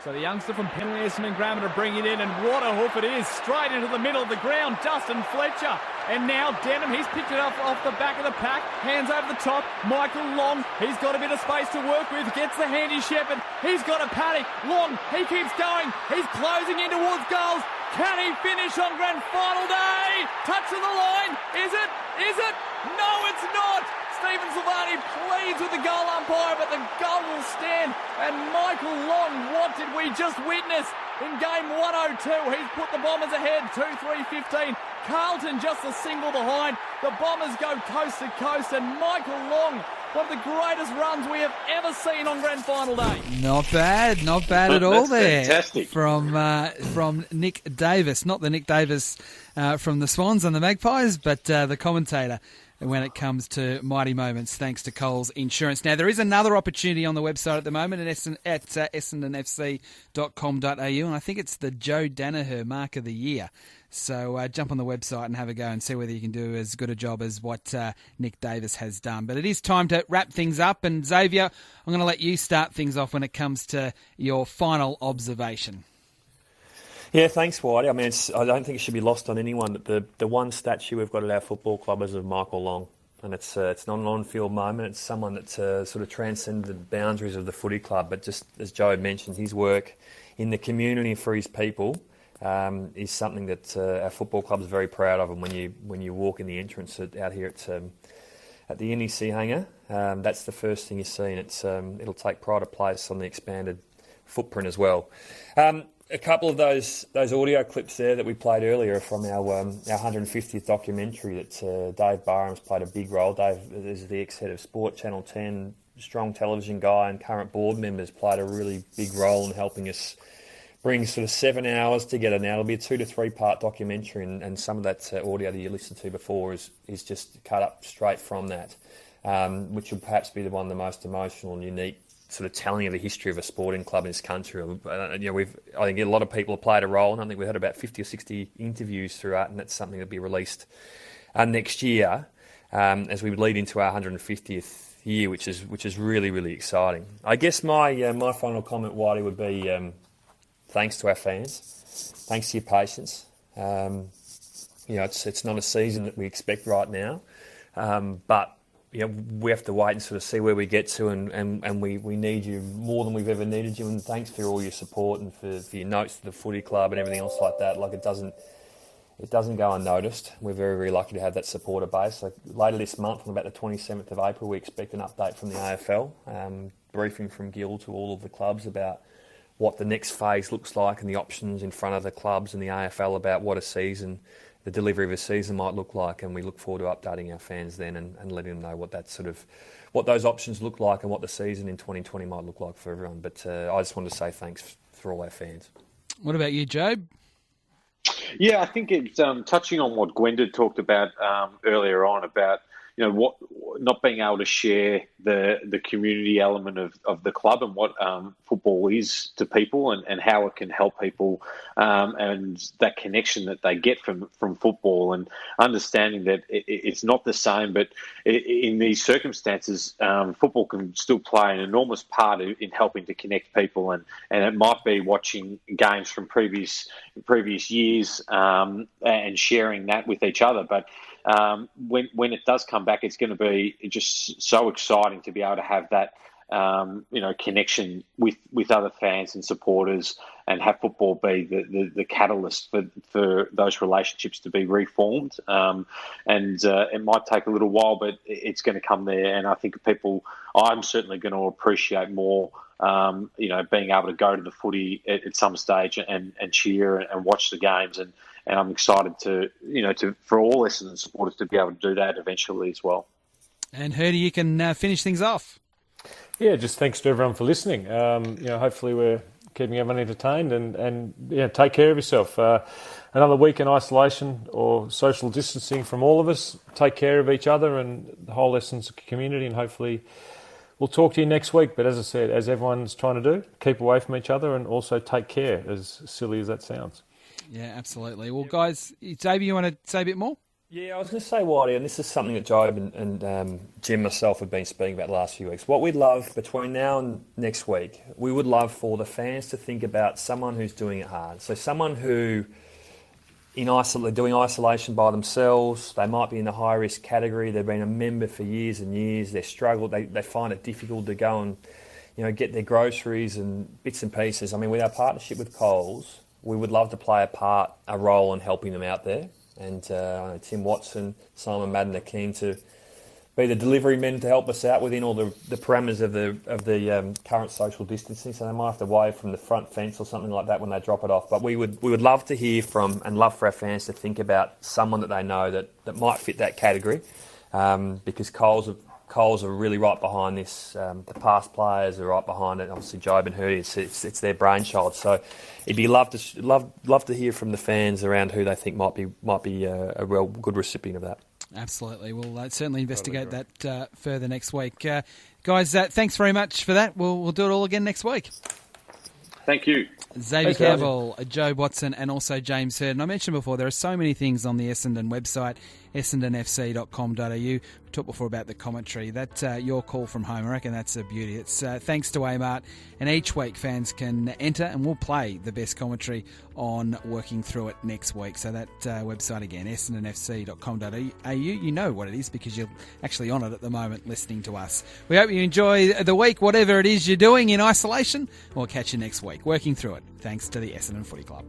S17: So the youngster from Penrith, Essendon Grammar, to bring it in, and what a hoof it is, straight into the middle of the ground, Dustin Fletcher. And now Denham, he's picked it up off the back of the pack, hands over the top, Michael Long, he's got a bit of space to work with, gets the handy Shepherd, he's got a paddock, Long, he keeps going, he's closing in towards goals. Can he finish on grand final day? Touch of the line, is it? Is it? No, it's not! Stephen Silvani pleads with the goal umpire, but the goal will stand. And Michael Long, what did we just witness in game 102? He's put the Bombers ahead, 2-3-15. Carlton just a single behind. The Bombers go coast to coast, and Michael Long, one of the greatest runs we have ever seen on grand final day.
S5: Not bad at all there.
S8: Fantastic.
S5: From Nick Davis, not the Nick Davis from the Swans and the Magpies, but the commentator when it comes to mighty moments, thanks to Coles Insurance. Now, there is another opportunity on the website at the moment at essendonfc.com.au, and I think it's the Joe Danaher Mark of the Year. So jump on the website and have a go and see whether you can do as good a job as what Nick Davis has done. But it is time to wrap things up, and Xavier, I'm going to let you start things off when it comes to your final observation.
S6: Yeah, thanks, Whitey. I mean, I don't think it should be lost on anyone that the one statue we've got at our football club is of Michael Long, and it's not an on-field moment. It's someone that sort of transcended the boundaries of the footy club. But just as Joe mentioned, his work in the community for his people is something that our football club is very proud of. And when you walk in the entrance out here at the NEC hangar. That's the first thing you see, and it'll take pride of place on the expanded footprint as well. A couple of those audio clips there that we played earlier from our 150th documentary that Dave Barham's played a big role. Dave is the ex-head of Sport, Channel 10, strong television guy, and current board members played a really big role in helping us bring sort of 7 hours together now. It'll be a 2 to 3 part documentary, and some of that audio that you listened to before is just cut up straight from that, which will perhaps be one of the most emotional and unique sort of telling of the history of a sporting club in this country. I think a lot of people have played a role, and I think we had about 50 or 60 interviews through it, and that's something that'll be released next year as we lead into our 150th year, which is really, really exciting. I guess my final comment, Whitey, would be thanks to our fans, thanks to your patience. It's not a season that we expect right now, but we have to wait and sort of see where we get to, and we need you more than we've ever needed you. And thanks for all your support and for your notes to the footy club and everything else like that. Like it doesn't go unnoticed. We're very, very lucky to have that supporter base. Like later this month, on about the 27th of April, we expect an update from the AFL, briefing from Gil to all of the clubs about what the next phase looks like and the options in front of the clubs and the AFL about what the delivery of a season might look like, and we look forward to updating our fans then and letting them know what those options look like and what the season in 2020 might look like for everyone. But I just wanted to say thanks for all our fans.
S5: What about you, Jobe?
S8: Yeah, I think it's touching on what Gwenda talked about earlier on about what not being able to share the community element of the club and what football is to people and how it can help people and that connection that they get from football, and understanding that it's not the same, but in these circumstances football can still play an enormous part in helping to connect people, and it might be watching games from previous years and sharing that with each other, but when it does come back, it's going to be just so exciting to be able to have that, connection with other fans and supporters, and have football be the catalyst for those relationships to be reformed. And it might take a little while, but it's going to come there. And I think I'm certainly going to appreciate more, being able to go to the footy at some stage and cheer and watch the games. And I'm excited for all Essendon supporters to be able to do that eventually as well.
S5: And Herdy, you can finish things off.
S7: Yeah, just thanks to everyone for listening. Hopefully we're keeping everyone entertained, and take care of yourself. Another week in isolation or social distancing from all of us. Take care of each other and the whole Essendon community, and hopefully we'll talk to you next week. But as I said, as everyone's trying to do, keep away from each other and also take care, as silly as that sounds.
S5: Yeah, absolutely. Well, guys, Xavier, you want to say a bit more?
S6: Yeah, I was going to say, Whitey, and this is something that Jobe and Jim and myself have been speaking about the last few weeks. What we'd love between now and next week, we would love for the fans to think about someone who's doing it hard. So someone who, doing isolation by themselves, they might be in the high-risk category, they've been a member for years and years, they struggle, they find it difficult to go and get their groceries and bits and pieces. I mean, with our partnership with Coles, we would love to play a role in helping them out there. And Tim Watson, Simon Madden are keen to be the delivery men to help us out within all the parameters of the current social distancing. So they might have to wave from the front fence or something like that when they drop it off. But we would love to hear from, and love for our fans to think about someone that they know that might fit that category, because Coles are really right behind this. The past players are right behind it. Obviously, Jobe and Herdy, it's their brainchild. So it'd be love to hear from the fans around who they think might be a real good recipient of that.
S5: Absolutely. We'll certainly investigate that further next week. Guys, thanks very much for that. We'll do it all again next week.
S8: Thank you.
S5: Xavier Campbell, Jobe Watson, and also James Hurd. And I mentioned before, there are so many things on the Essendon website, essendonfc.com.au. We talked before about the commentary. That's your call from home. I reckon that's a beauty. It's thanks to Amart. And each week fans can enter, and we'll play the best commentary on Working Through It next week. So that website again, essendonfc.com.au. You know what it is because you're actually on it at the moment listening to us. We hope you enjoy the week, whatever it is you're doing in isolation. We'll catch you next week. Working Through It. Thanks to the Essendon Footy Club.